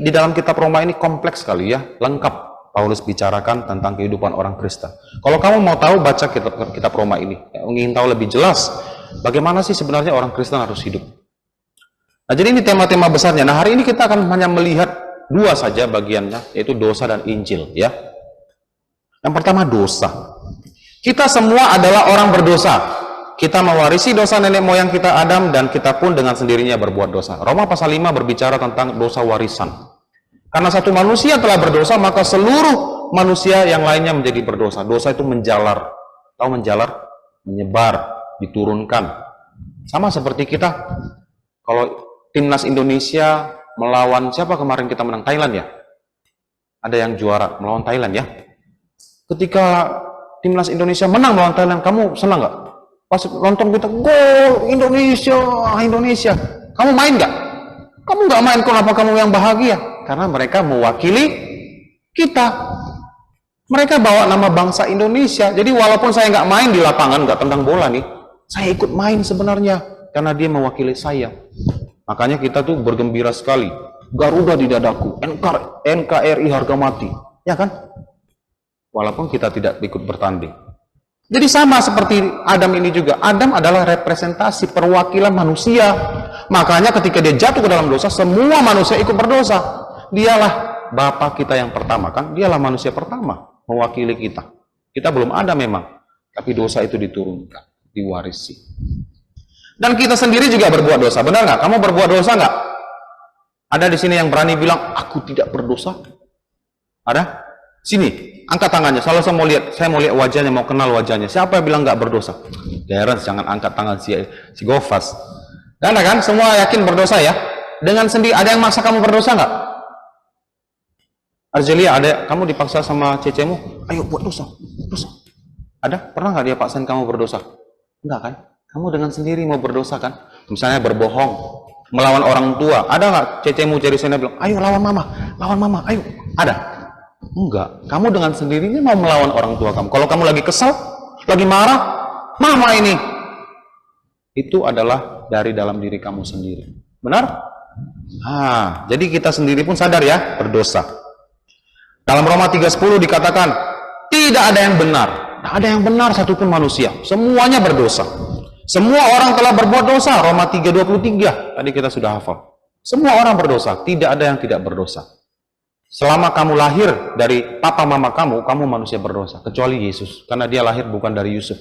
di dalam kitab Roma ini kompleks sekali ya, lengkap Paulus bicarakan tentang kehidupan orang Kristen. Kalau kamu mau tahu, baca kitab Roma ini. Ingin tahu lebih jelas bagaimana sih sebenarnya orang Kristen harus hidup. Nah, jadi ini tema-tema besarnya. Nah, hari ini kita akan hanya melihat dua saja bagiannya, yaitu dosa dan Injil, ya. Yang pertama dosa. Kita semua adalah orang berdosa. Kita mewarisi dosa nenek moyang kita Adam, dan kita pun dengan sendirinya berbuat dosa. Roma pasal 5 berbicara tentang dosa warisan. Karena satu manusia telah berdosa, maka seluruh manusia yang lainnya menjadi berdosa. Dosa itu menjalar. Tahu menjalar? Menyebar, diturunkan. Sama seperti kita. Kalau timnas Indonesia melawan siapa kemarin kita menang? Thailand ya? Ada yang juara melawan Thailand ya? Ketika timnas Indonesia menang melawan Thailand, kamu senang nggak? Pas nonton kita, gol Indonesia. Kamu main nggak? Kamu nggak main, kenapa kamu yang bahagia? Karena mereka mewakili kita. Mereka bawa nama bangsa Indonesia. Jadi walaupun saya nggak main di lapangan, nggak tendang bola nih, saya ikut main sebenarnya karena dia mewakili saya. Makanya kita tuh bergembira sekali. Garuda di dadaku, NKRI harga mati, ya kan? Walaupun kita tidak ikut bertanding. Jadi sama seperti Adam ini juga. Adam adalah representasi perwakilan manusia. Makanya ketika dia jatuh ke dalam dosa, semua manusia ikut berdosa. Dialah Bapa kita yang pertama, kan? Dialah manusia pertama mewakili kita. Kita belum ada memang, tapi dosa itu diturunkan, diwarisi. Dan kita sendiri juga berbuat dosa, benar nggak? Kamu berbuat dosa nggak? Ada di sini yang berani bilang, aku tidak berdosa? Ada? Sini, angkat tangannya. Selalu saya mau lihat wajahnya, mau kenal wajahnya. Siapa yang bilang nggak berdosa? Darren, jangan angkat tangan si Gofas. Dan kan, semua yakin berdosa ya? Dengan sendiri, ada yang maksa kamu berdosa nggak? Arzelia, ada kamu dipaksa sama cecemu? Ayo buat dosa. Ada? Pernah nggak dia paksain kamu berdosa? Enggak kan? Kamu dengan sendiri mau berdosa kan? Misalnya berbohong, melawan orang tua. Ada nggak cecemu cari sana bilang, ayo lawan mama, ayo. Ada? Enggak. Kamu dengan sendirinya mau melawan orang tua kamu. Kalau kamu lagi kesal, lagi marah, mama ini. Itu adalah dari dalam diri kamu sendiri. Benar? Jadi kita sendiri pun sadar ya, berdosa. Dalam Roma 3:10 dikatakan, tidak ada yang benar. Tidak ada yang benar satupun manusia. Semuanya berdosa. Semua orang telah berbuat dosa. Roma 3:23. Tadi kita sudah hafal. Semua orang berdosa. Tidak ada yang tidak berdosa. Selama kamu lahir dari papa mama kamu manusia berdosa. Kecuali Yesus. Karena dia lahir bukan dari Yusuf.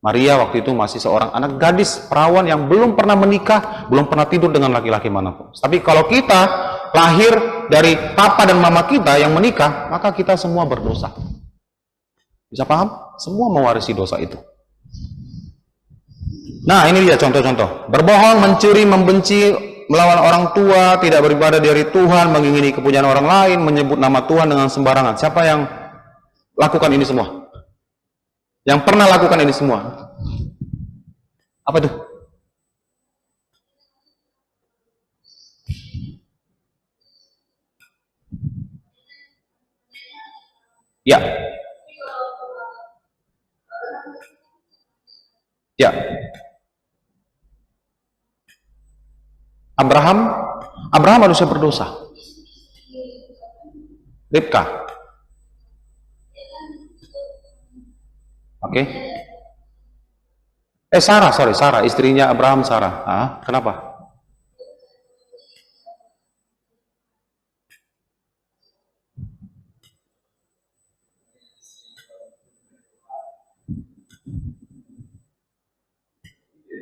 Maria waktu itu masih seorang anak gadis perawan yang belum pernah menikah, belum pernah tidur dengan laki-laki manapun. Tapi kalau kita lahir dari papa dan mama kita yang menikah, maka kita semua berdosa. Bisa paham? Semua mewarisi dosa itu. Nah, ini dia contoh-contoh. Berbohong, mencuri, membenci, melawan orang tua, tidak beribadah dari Tuhan, mengingini kepunyaan orang lain, menyebut nama Tuhan dengan sembarangan. Siapa yang lakukan ini semua? Yang pernah lakukan ini semua? Apa itu? Ya. Ya. Abraham harusnya berdosa. Ribka. Oke. Sarah, istrinya Abraham, Sarah. Kenapa?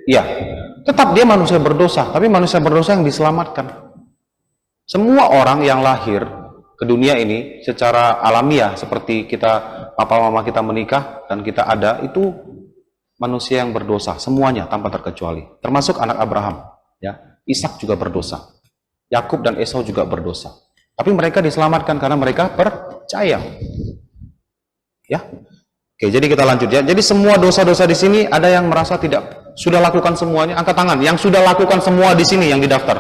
Ya, tetap dia manusia berdosa, tapi manusia berdosa yang diselamatkan. Semua orang yang lahir ke dunia ini secara alamiah, seperti kita, papa mama kita menikah dan kita ada, itu manusia yang berdosa, semuanya tanpa terkecuali, termasuk anak Abraham. Ya, Ishak juga berdosa, Yakub dan Esau juga berdosa. Tapi mereka diselamatkan karena mereka percaya. Ya, oke, jadi kita lanjut ya. Jadi semua dosa-dosa di sini ada yang merasa tidak sudah lakukan semuanya, angkat tangan. Yang sudah lakukan semua di sini yang didaftar.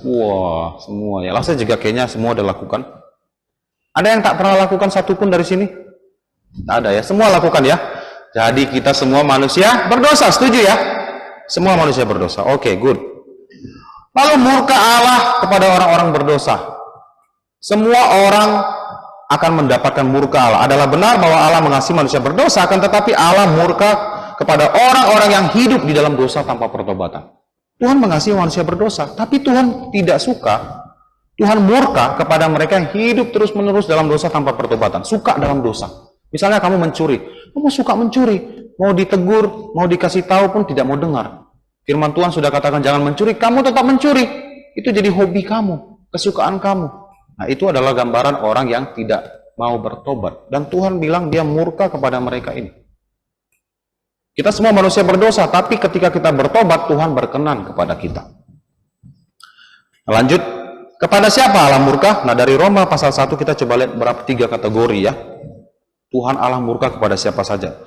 Wah, semua ya. Saya juga kayaknya semua udah lakukan. Ada yang tak pernah lakukan satupun dari sini? Tak ada ya. Semua lakukan ya. Jadi kita semua manusia berdosa, setuju ya? Semua manusia berdosa. Oke, good. Lalu murka Allah kepada orang-orang berdosa. Semua orang akan mendapatkan murka Allah. Adalah benar bahwa Allah mengasihi manusia berdosa, akan tetapi Allah murka kepada orang-orang yang hidup di dalam dosa tanpa pertobatan. Tuhan mengasihi manusia berdosa, tapi Tuhan tidak suka. Tuhan murka kepada mereka yang hidup terus-menerus dalam dosa tanpa pertobatan, suka dalam dosa. Misalnya kamu mencuri, kamu suka mencuri, mau ditegur, mau dikasih tahu pun tidak mau dengar. Firman Tuhan sudah katakan jangan mencuri, kamu tetap mencuri. Itu jadi hobi kamu, kesukaan kamu. Nah, itu adalah gambaran orang yang tidak mau bertobat. Dan Tuhan bilang dia murka kepada mereka ini. Kita semua manusia berdosa, tapi ketika kita bertobat, Tuhan berkenan kepada kita. Lanjut, kepada siapa Allah murka? Nah, dari Roma pasal 1 kita coba lihat berapa 3 kategori ya. Tuhan Allah murka kepada siapa saja.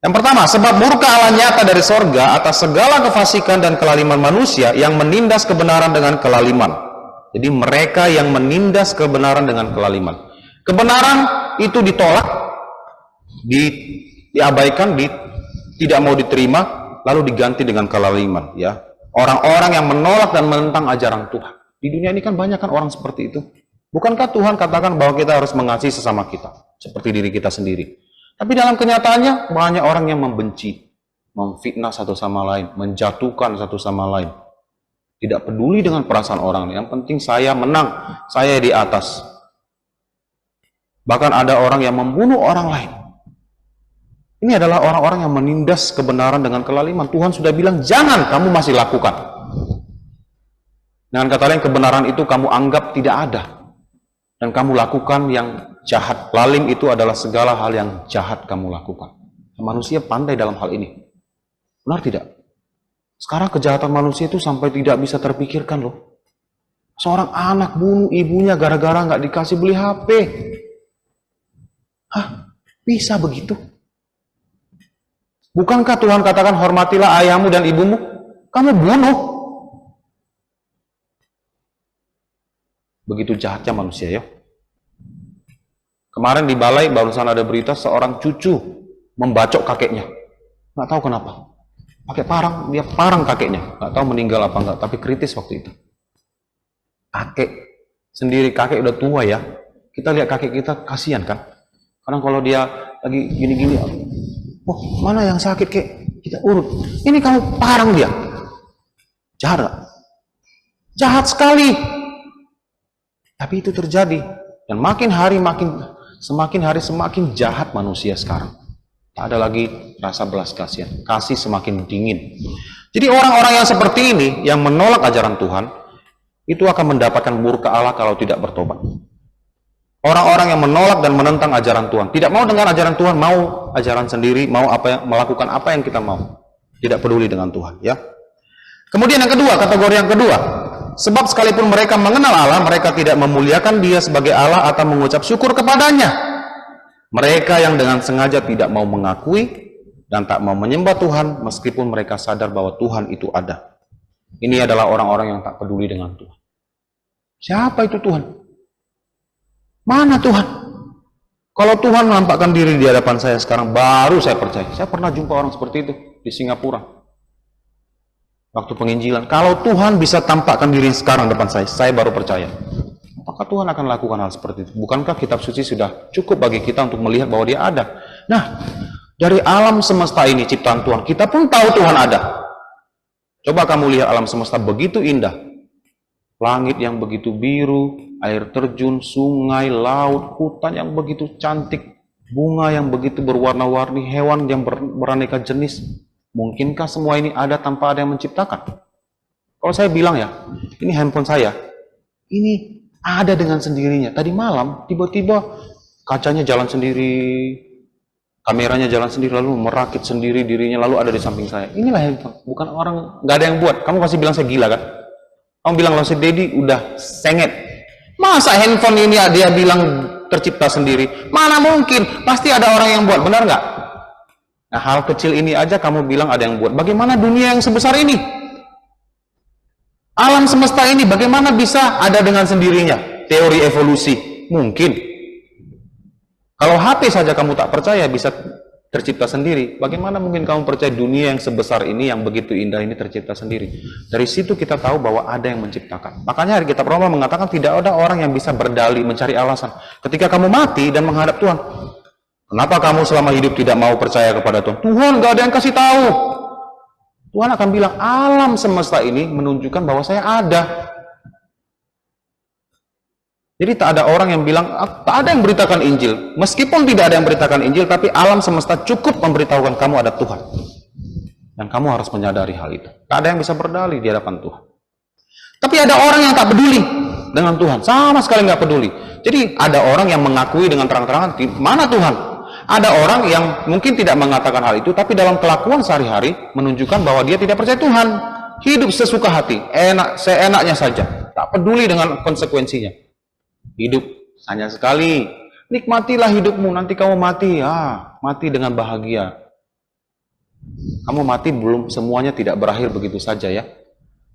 Yang pertama, sebab murka Allah nyata dari sorga atas segala kefasikan dan kelaliman manusia yang menindas kebenaran dengan kelaliman. Jadi mereka yang menindas kebenaran dengan kelaliman. Kebenaran itu ditolak, diabaikan, tidak mau diterima, lalu diganti dengan kelaliman. Ya, orang-orang yang menolak dan menentang ajaran Tuhan. Di dunia ini kan banyak kan orang seperti itu. Bukankah Tuhan katakan bahwa kita harus mengasihi sesama kita, seperti diri kita sendiri? Tapi dalam kenyataannya banyak orang yang membenci, memfitnah satu sama lain, menjatuhkan satu sama lain. Tidak peduli dengan perasaan orang. Yang penting saya menang, saya di atas. Bahkan ada orang yang membunuh orang lain. Ini adalah orang-orang yang menindas kebenaran dengan kelaliman. Tuhan sudah bilang, jangan, kamu masih lakukan. Dengan kata lain, kebenaran itu kamu anggap tidak ada. Dan kamu lakukan yang jahat. Lalim itu adalah segala hal yang jahat kamu lakukan. Manusia pandai dalam hal ini. Benar tidak? Sekarang kejahatan manusia itu sampai tidak bisa terpikirkan loh. Seorang anak bunuh ibunya gara-gara nggak dikasih beli HP. Hah? Bisa begitu? Bukankah Tuhan katakan hormatilah ayahmu dan ibumu? Kamu bunuh. Begitu jahatnya manusia ya. Kemarin di balai barusan ada berita seorang cucu membacok kakeknya. Nggak tahu kenapa. Pakai parang, dia parang kakeknya. Nggak tahu meninggal apa enggak, tapi kritis waktu itu. Kakek sendiri, kakek udah tua ya. Kita lihat kakek kita kasihan kan. Karena kalau dia lagi gini-gini, oh mana yang sakit kek? Kita urut. Ini kamu parang dia. Jahat. Jahat sekali. Tapi itu terjadi. Dan makin hari semakin jahat manusia sekarang. Tak ada lagi rasa belas kasihan. Kasih semakin dingin. Jadi orang-orang yang seperti ini, yang menolak ajaran Tuhan, itu akan mendapatkan murka Allah kalau tidak bertobat. Orang-orang yang menolak dan menentang ajaran Tuhan, tidak mau dengan ajaran Tuhan, mau ajaran sendiri, mau melakukan apa yang kita mau. Tidak peduli dengan Tuhan, ya. Kemudian yang kedua, kategori yang kedua, sebab sekalipun mereka mengenal Allah, mereka tidak memuliakan Dia sebagai Allah atau mengucap syukur kepadanya. Mereka yang dengan sengaja tidak mau mengakui dan tak mau menyembah Tuhan meskipun mereka sadar bahwa Tuhan itu ada. Ini adalah orang-orang yang tak peduli dengan Tuhan. Siapa itu Tuhan? Mana Tuhan? Kalau Tuhan menampakkan diri di hadapan saya sekarang, baru saya percaya. Saya pernah jumpa orang seperti itu di Singapura. Waktu penginjilan. Kalau Tuhan bisa tampakkan diri sekarang depan saya baru percaya. Apakah Tuhan akan lakukan hal seperti itu? Bukankah kitab suci sudah cukup bagi kita untuk melihat bahwa Dia ada? Nah, dari alam semesta ini ciptaan Tuhan, kita pun tahu Tuhan ada. Coba kamu lihat alam semesta begitu indah. Langit yang begitu biru, air terjun, sungai, laut, hutan yang begitu cantik, bunga yang begitu berwarna-warni, hewan yang beraneka jenis. Mungkinkah semua ini ada tanpa ada yang menciptakan? Kalau saya bilang ya, ini handphone saya, ini ada dengan sendirinya. Tadi malam, tiba-tiba kacanya jalan sendiri, kameranya jalan sendiri, lalu merakit sendiri dirinya, lalu ada di samping saya. Inilah handphone, bukan orang, nggak ada yang buat. Kamu pasti bilang saya gila kan? Kamu bilang kalau si Dedi udah sengit. Masa handphone ini dia bilang tercipta sendiri? Mana mungkin? Pasti ada orang yang buat, benar nggak? Nah, hal kecil ini aja kamu bilang ada yang buat. Bagaimana dunia yang sebesar ini? Alam semesta ini bagaimana bisa ada dengan sendirinya? Teori evolusi mungkin. Kalau HP saja kamu tak percaya bisa tercipta sendiri, bagaimana mungkin kamu percaya dunia yang sebesar ini, yang begitu indah ini tercipta sendiri? Dari situ kita tahu bahwa ada yang menciptakan. Makanya hari kitab Roma mengatakan tidak ada orang yang bisa berdalih mencari alasan. Ketika kamu mati dan menghadap Tuhan, kenapa kamu selama hidup tidak mau percaya kepada Tuhan? Tuhan gak ada yang kasih tahu. Tuhan akan bilang, alam semesta ini menunjukkan bahwa saya ada. Jadi tak ada orang yang bilang, tak ada yang beritakan Injil. Meskipun tidak ada yang beritakan Injil, tapi alam semesta cukup memberitahukan kamu ada Tuhan. Dan kamu harus menyadari hal itu. Tak ada yang bisa berdalih di hadapan Tuhan. Tapi ada orang yang tak peduli dengan Tuhan. Sama sekali nggak peduli. Jadi ada orang yang mengakui dengan terang-terangan, mana Tuhan? Ada orang yang mungkin tidak mengatakan hal itu, tapi dalam kelakuan sehari-hari menunjukkan bahwa dia tidak percaya Tuhan. Hidup sesuka hati, seenaknya saja. Tak peduli dengan konsekuensinya. Hidup hanya sekali. Nikmatilah hidupmu, nanti kamu mati. Mati dengan bahagia. Kamu mati belum semuanya tidak berakhir begitu saja ya.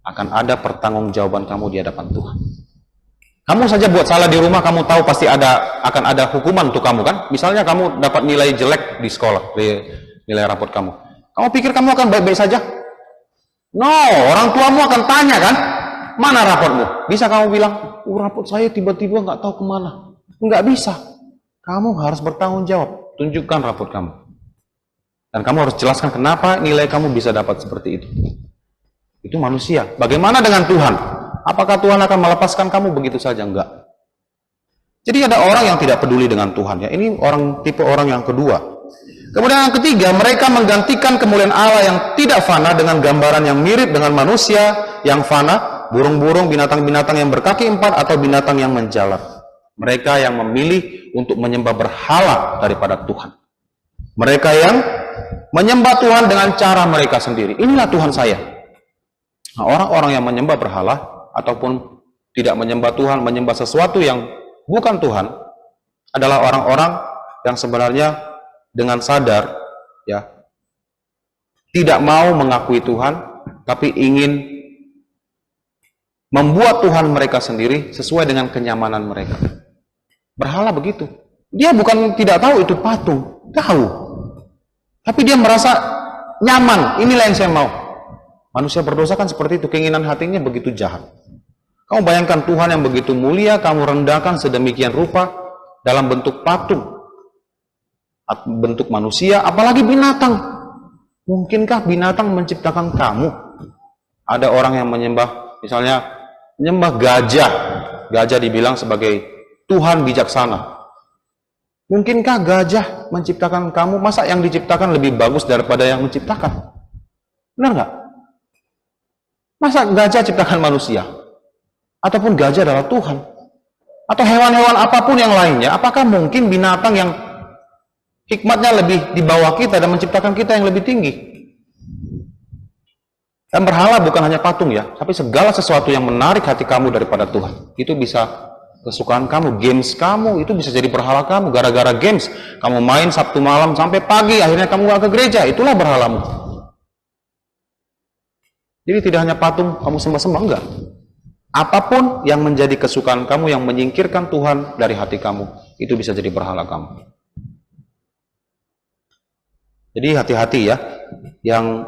Akan ada pertanggungjawaban kamu di hadapan Tuhan. Kamu saja buat salah di rumah, kamu tahu pasti akan ada hukuman untuk kamu kan? Misalnya kamu dapat nilai jelek di sekolah, nilai raport kamu. Kamu pikir kamu akan baik-baik saja? No, orang tuamu akan tanya kan? Mana raportmu? Bisa kamu bilang, raport saya tiba-tiba nggak tahu kemana. Nggak bisa. Kamu harus bertanggung jawab. Tunjukkan raport kamu. Dan kamu harus jelaskan kenapa nilai kamu bisa dapat seperti itu. Itu manusia. Bagaimana dengan Tuhan? Apakah Tuhan akan melepaskan kamu begitu saja? Enggak. Jadi ada orang yang tidak peduli dengan Tuhan ya. Ini tipe orang yang kedua. Kemudian yang ketiga, mereka menggantikan kemuliaan Allah yang tidak fana dengan gambaran yang mirip dengan manusia yang fana, burung-burung, binatang-binatang yang berkaki empat atau binatang yang menjalar. Mereka yang memilih untuk menyembah berhala daripada Tuhan. Mereka yang menyembah Tuhan dengan cara mereka sendiri. Inilah Tuhan saya. Nah, orang-orang yang menyembah berhala ataupun tidak menyembah Tuhan, menyembah sesuatu yang bukan Tuhan, adalah orang-orang yang sebenarnya dengan sadar ya tidak mau mengakui Tuhan, tapi ingin membuat Tuhan mereka sendiri sesuai dengan kenyamanan mereka. Berhala begitu. Dia bukan tidak tahu itu patung, tahu. Tapi dia merasa nyaman, inilah yang saya mau. Manusia berdosa kan seperti itu, keinginan hatinya begitu jahat. Kamu bayangkan Tuhan yang begitu mulia, kamu rendahkan sedemikian rupa dalam bentuk patung, bentuk manusia, apalagi binatang. Mungkinkah binatang menciptakan kamu? Ada orang yang menyembah, misalnya menyembah gajah. Gajah dibilang sebagai Tuhan bijaksana. Mungkinkah gajah menciptakan kamu? Masa yang diciptakan lebih bagus daripada yang menciptakan? Benar nggak? Masa gajah ciptakan manusia? Ataupun gajah adalah Tuhan? Atau hewan-hewan apapun yang lainnya? Apakah mungkin binatang yang hikmatnya lebih di bawah kita dan menciptakan kita yang lebih tinggi? Dan berhala bukan hanya patung ya, tapi segala sesuatu yang menarik hati kamu daripada Tuhan. Itu bisa kesukaan kamu, games kamu, itu bisa jadi berhala kamu. Gara-gara games, kamu main Sabtu malam sampai pagi, akhirnya kamu gak ke gereja, itulah berhalamu. Jadi tidak hanya patung kamu sembah-sembah, enggak. Apapun yang menjadi kesukaan kamu, yang menyingkirkan Tuhan dari hati kamu, itu bisa jadi berhala kamu. Jadi hati-hati ya, yang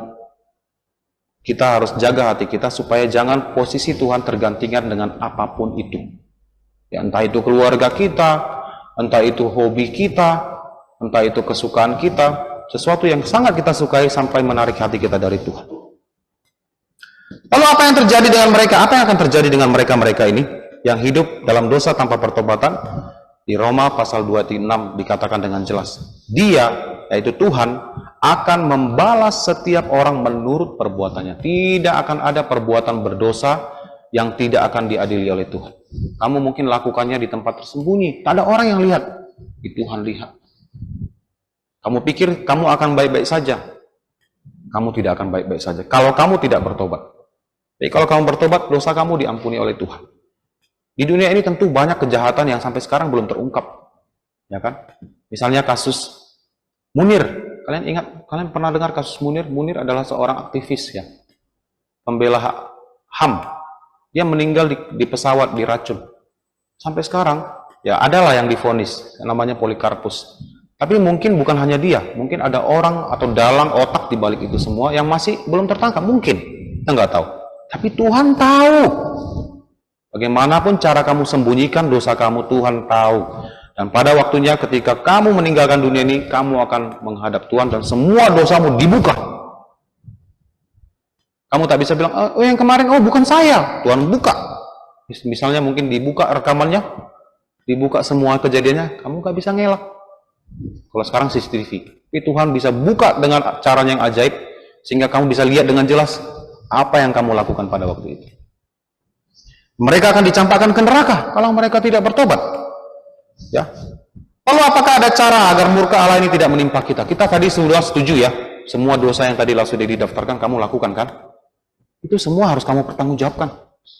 kita harus jaga hati kita supaya jangan posisi Tuhan tergantikan dengan apapun itu. Ya, entah itu keluarga kita, entah itu hobi kita, entah itu kesukaan kita, sesuatu yang sangat kita sukai sampai menarik hati kita dari Tuhan. Lalu apa yang terjadi dengan mereka? Apa yang akan terjadi dengan mereka-mereka ini yang hidup dalam dosa tanpa pertobatan? Di Roma pasal 26 dikatakan dengan jelas, Dia, yaitu Tuhan, akan membalas setiap orang menurut perbuatannya. Tidak akan ada perbuatan berdosa yang tidak akan diadili oleh Tuhan. Kamu mungkin lakukannya di tempat tersembunyi, tak ada orang yang lihat, di Tuhan lihat. Kamu pikir kamu akan baik-baik saja, kamu tidak akan baik-baik saja kalau kamu tidak bertobat. Jadi kalau kamu bertobat, dosa kamu diampuni oleh Tuhan. Di dunia ini tentu banyak kejahatan yang sampai sekarang belum terungkap, ya kan? Misalnya kasus Munir. Kalian ingat, kalian pernah dengar kasus Munir? Munir adalah seorang aktivis ya, pembela HAM. Dia meninggal di pesawat diracun. Sampai sekarang, ya adalah yang divonis, namanya Polikarpus. Tapi mungkin bukan hanya dia, mungkin ada orang atau dalang otak di balik itu semua yang masih belum tertangkap, mungkin. Kita nggak tahu. Tapi Tuhan tahu. Bagaimanapun cara kamu sembunyikan dosa kamu, Tuhan tahu. Dan pada waktunya ketika kamu meninggalkan dunia ini, kamu akan menghadap Tuhan dan semua dosamu dibuka. Kamu tak bisa bilang, oh yang kemarin, oh bukan saya. Tuhan buka. Misalnya mungkin dibuka rekamannya, dibuka semua kejadiannya, kamu gak bisa ngelak. Kalau sekarang CCTV. Tapi Tuhan bisa buka dengan cara yang ajaib, sehingga kamu bisa lihat dengan jelas apa yang kamu lakukan pada waktu itu. Mereka akan dicampakkan ke neraka kalau mereka tidak bertobat. Ya. Lalu apakah ada cara agar murka Allah ini tidak menimpa kita? Kita tadi sudah setuju ya, semua dosa yang tadi sudah didaftarkan kamu lakukan kan? Itu semua harus kamu pertanggungjawabkan.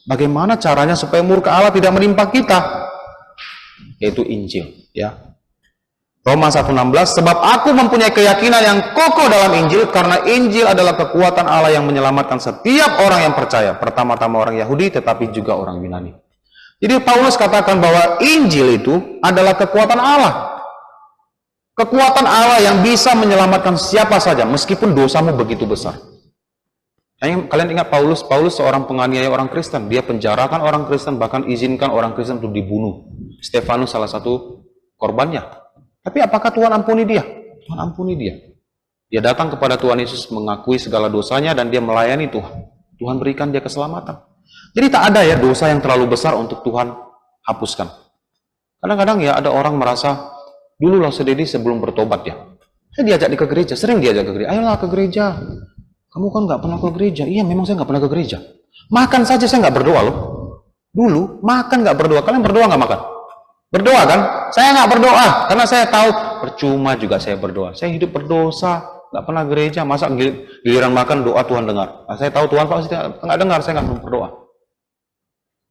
Bagaimana caranya supaya murka Allah tidak menimpa kita? Yaitu Injil, ya. Roma 1:16, sebab aku mempunyai keyakinan yang kokoh dalam Injil, karena Injil adalah kekuatan Allah yang menyelamatkan setiap orang yang percaya, pertama-tama orang Yahudi tetapi juga orang Yunani. Jadi Paulus katakan bahwa Injil itu adalah kekuatan Allah. Kekuatan Allah yang bisa menyelamatkan siapa saja meskipun dosamu begitu besar. Kalian ingat Paulus seorang penganiaya orang Kristen. Dia penjarakan orang Kristen, bahkan izinkan orang Kristen untuk dibunuh. Stefanus salah satu korbannya. Tapi apakah Tuhan ampuni dia? Tuhan ampuni dia. Dia datang kepada Tuhan Yesus, mengakui segala dosanya, dan dia melayani Tuhan. Tuhan berikan dia keselamatan. Jadi tak ada ya dosa yang terlalu besar untuk Tuhan hapuskan. Kadang-kadang ya ada orang merasa, dulu lah sededi sebelum bertobat ya. Saya diajak ke gereja, sering diajak ke gereja. Ayolah ke gereja. Kamu kan nggak pernah ke gereja. Iya, memang saya nggak pernah ke gereja. Makan saja saya nggak berdoa loh. Dulu makan nggak berdoa. Kalian berdoa nggak makan? Berdoa kan? Saya nggak berdoa karena saya tahu percuma juga saya berdoa. Saya hidup berdosa, nggak pernah gereja. Masa giliran makan doa Tuhan dengar? Nah, saya tahu Tuhan pasti nggak dengar. Saya nggak berdoa.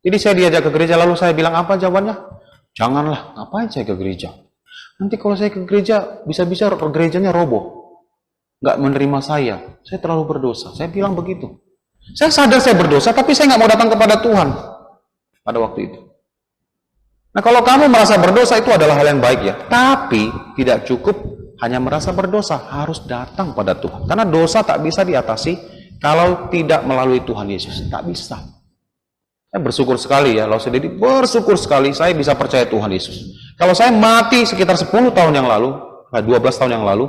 Jadi saya diajak ke gereja, lalu saya bilang apa jawabannya? Janganlah, ngapain saya ke gereja? Nanti kalau saya ke gereja, bisa-bisa gerejanya roboh. Nggak menerima saya terlalu berdosa. Saya bilang begitu. Saya sadar saya berdosa, tapi saya nggak mau datang kepada Tuhan pada waktu itu. Nah, kalau kamu merasa berdosa itu adalah hal yang baik ya. Tapi tidak cukup hanya merasa berdosa, harus datang pada Tuhan. Karena dosa tak bisa diatasi kalau tidak melalui Tuhan Yesus. Tak bisa. Saya bersyukur sekali ya, kalau saya bersyukur sekali saya bisa percaya Tuhan Yesus. Kalau saya mati sekitar 10 tahun yang lalu, 12 tahun yang lalu,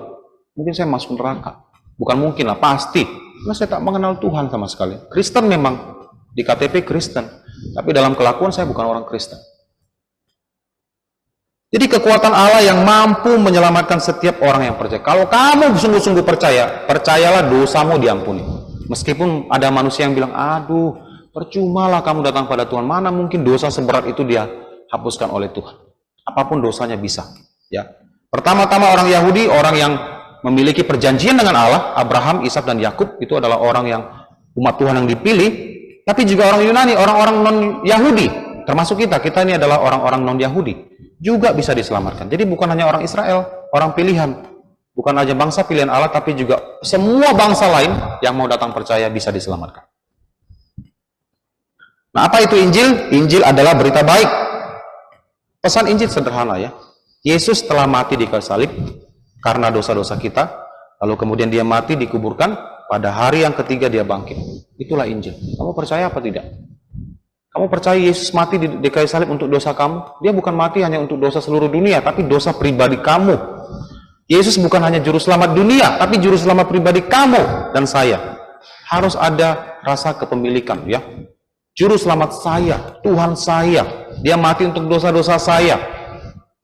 mungkin saya masuk neraka. Bukan mungkin lah, pasti. Karena saya tak mengenal Tuhan sama sekali. Kristen memang, di KTP Kristen. Tapi dalam kelakuan saya bukan orang Kristen. Jadi kekuatan Allah yang mampu menyelamatkan setiap orang yang percaya. Kalau kamu sungguh-sungguh percaya, percayalah dosamu diampuni. Meskipun ada manusia yang bilang, aduh, percumalah kamu datang pada Tuhan. Mana mungkin dosa seberat itu dia hapuskan oleh Tuhan. Apapun dosanya bisa. Ya. Pertama-tama orang Yahudi, orang yang memiliki perjanjian dengan Allah, Abraham, Ishak, dan Yakub, itu adalah orang yang umat Tuhan yang dipilih. Tapi juga orang Yunani, orang-orang non-Yahudi, termasuk kita ini adalah orang-orang non-Yahudi, juga bisa diselamatkan. Jadi bukan hanya orang Israel, orang pilihan, bukan aja bangsa pilihan Allah, tapi juga semua bangsa lain yang mau datang percaya bisa diselamatkan. Nah, apa itu Injil? Injil adalah berita baik. Pesan Injil sederhana ya. Yesus telah mati di kayu salib karena dosa-dosa kita, lalu kemudian dia mati, dikuburkan, pada hari yang ketiga dia bangkit. Itulah Injil. Kamu percaya apa tidak? Kamu percaya Yesus mati di kayu salib untuk dosa kamu? Dia bukan mati hanya untuk dosa seluruh dunia, tapi dosa pribadi kamu. Yesus bukan hanya juru selamat dunia, tapi juru selamat pribadi kamu dan saya. Harus ada rasa kepemilikan, ya. Juru selamat saya, Tuhan saya. Dia mati untuk dosa-dosa saya.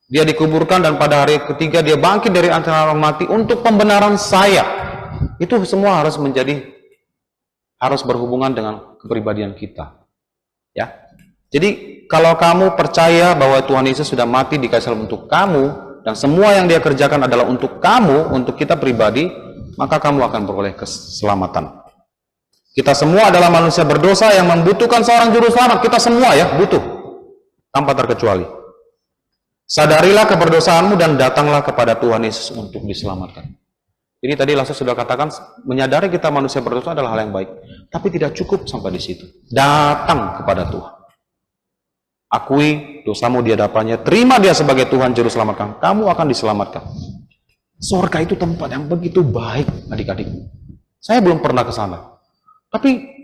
Dia dikuburkan dan pada hari ketiga dia bangkit dari antara orang mati untuk pembenaran saya. Itu semua harus berhubungan dengan kepribadian kita. Ya. Jadi kalau kamu percaya bahwa Tuhan Yesus sudah mati di kayu salib untuk kamu dan semua yang dia kerjakan adalah untuk kamu, untuk kita pribadi, maka kamu akan beroleh keselamatan. Kita semua adalah manusia berdosa yang membutuhkan seorang juru selamat. Kita semua ya butuh, tanpa terkecuali. Sadarilah keberdosaanmu dan datanglah kepada Tuhan Yesus untuk diselamatkan. Jadi tadi Laksana sudah katakan, menyadari kita manusia berdosa adalah hal yang baik. Tapi tidak cukup sampai di situ. Datang kepada Tuhan. Akui dosamu di hadapannya, terima dia sebagai Tuhan Juru Selamat kamu akan diselamatkan. Surga itu tempat yang begitu baik, adik-adik. Saya belum pernah ke sana. Tapi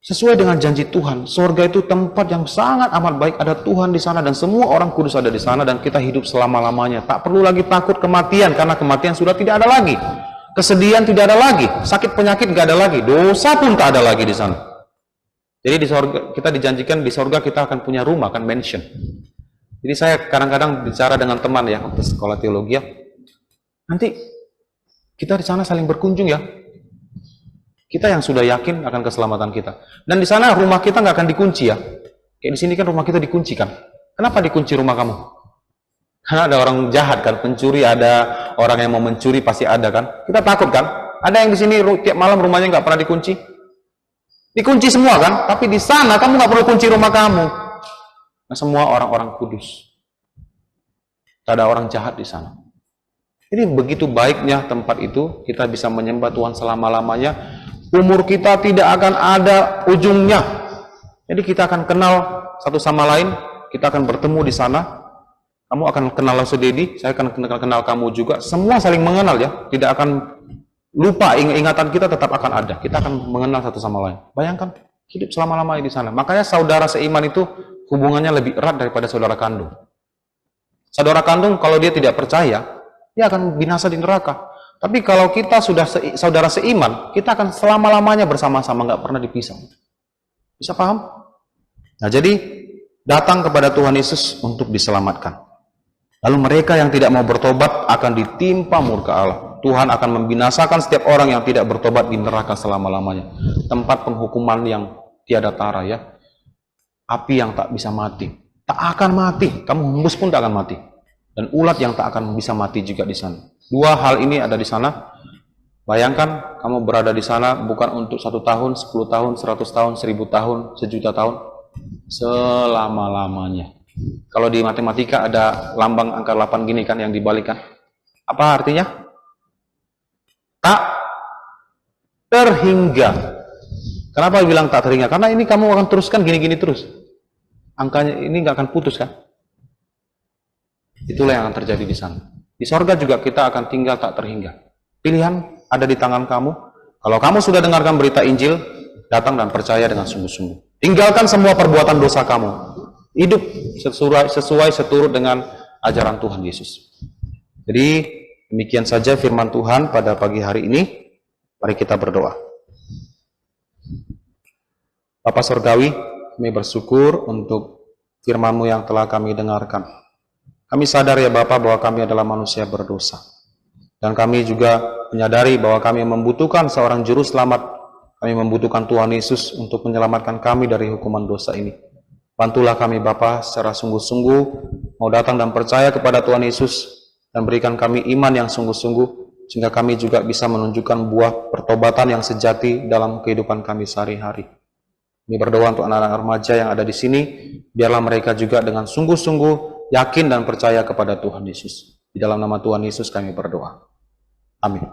sesuai dengan janji Tuhan, surga itu tempat yang sangat amat baik. Ada Tuhan di sana dan semua orang kudus ada di sana dan kita hidup selama-lamanya. Tak perlu lagi takut kematian karena kematian sudah tidak ada lagi. Kesedihan tidak ada lagi, sakit penyakit tidak ada lagi, dosa pun tak ada lagi di sana. Jadi di surga kita dijanjikan, di surga kita akan punya rumah, kan, mansion. Jadi saya kadang-kadang bicara dengan teman ya waktu sekolah teologi ya. Nanti kita di sana saling berkunjung ya. Kita yang sudah yakin akan keselamatan kita. Dan di sana rumah kita nggak akan dikunci ya. Kayak di sini kan rumah kita dikunci kan. Kenapa dikunci rumah kamu? Karena ada orang jahat kan, pencuri, ada orang yang mau mencuri pasti ada kan. Kita takut kan? Ada yang di sini tiap malam rumahnya nggak pernah dikunci. Dikunci semua kan? Tapi di sana kamu nggak perlu kunci rumah kamu. Nah, semua orang-orang kudus. Tak ada orang jahat di sana. Jadi begitu baiknya tempat itu, kita bisa menyembah Tuhan selama-lamanya. Umur kita tidak akan ada ujungnya. Jadi kita akan kenal satu sama lain, kita akan bertemu di sana. Kamu akan kenal Dedi, saya akan kenal kamu juga. Semua saling mengenal ya, tidak akan lupa, ingatan kita tetap akan ada. Kita akan mengenal satu sama lain. Bayangkan hidup selama-lamanya di sana. Makanya saudara seiman itu hubungannya lebih erat daripada saudara kandung. Saudara kandung kalau dia tidak percaya, dia akan binasa di neraka. Tapi kalau kita sudah saudara seiman, kita akan selama-lamanya bersama-sama, nggak pernah dipisah. Bisa paham? Nah, jadi datang kepada Tuhan Yesus untuk diselamatkan. Lalu mereka yang tidak mau bertobat akan ditimpa murka Allah. Tuhan akan membinasakan setiap orang yang tidak bertobat di neraka selama-lamanya. Tempat penghukuman yang tiada tara ya. Api yang tak bisa mati. Tak akan mati. Kamu hembus pun tak akan mati. Dan ulat yang tak akan bisa mati juga di sana. Dua hal ini ada di sana. Bayangkan kamu berada di sana bukan untuk 1 tahun, 10 tahun, 100 tahun, 1000 tahun, 1.000.000 tahun. Selama-lamanya. Kalau di matematika ada lambang angka 8 gini kan yang dibalikan. Apa artinya? Tak terhingga. Kenapa bilang tak terhingga? Karena ini kamu akan teruskan gini-gini terus. Angkanya ini nggak akan putus kan? Itulah yang akan terjadi di sana. Di sorga juga kita akan tinggal tak terhingga. Pilihan ada di tangan kamu. Kalau kamu sudah dengarkan berita Injil, datang dan percaya dengan sungguh-sungguh. Tinggalkan semua perbuatan dosa kamu. Hidup sesuai seturut dengan ajaran Tuhan Yesus. Jadi demikian saja firman Tuhan pada pagi hari ini. Mari kita berdoa. Bapa Surgawi, kami bersyukur untuk firman-Mu yang telah kami dengarkan. Kami sadar ya Bapa bahwa kami adalah manusia berdosa. Dan kami juga menyadari bahwa kami membutuhkan seorang juru selamat. Kami membutuhkan Tuhan Yesus untuk menyelamatkan kami dari hukuman dosa ini. Bantulah kami Bapa secara sungguh-sungguh mau datang dan percaya kepada Tuhan Yesus dan berikan kami iman yang sungguh-sungguh sehingga kami juga bisa menunjukkan buah pertobatan yang sejati dalam kehidupan kami sehari-hari. Kami berdoa untuk anak-anak remaja yang ada di sini, biarlah mereka juga dengan sungguh-sungguh yakin dan percaya kepada Tuhan Yesus. Di dalam nama Tuhan Yesus kami berdoa. Amin.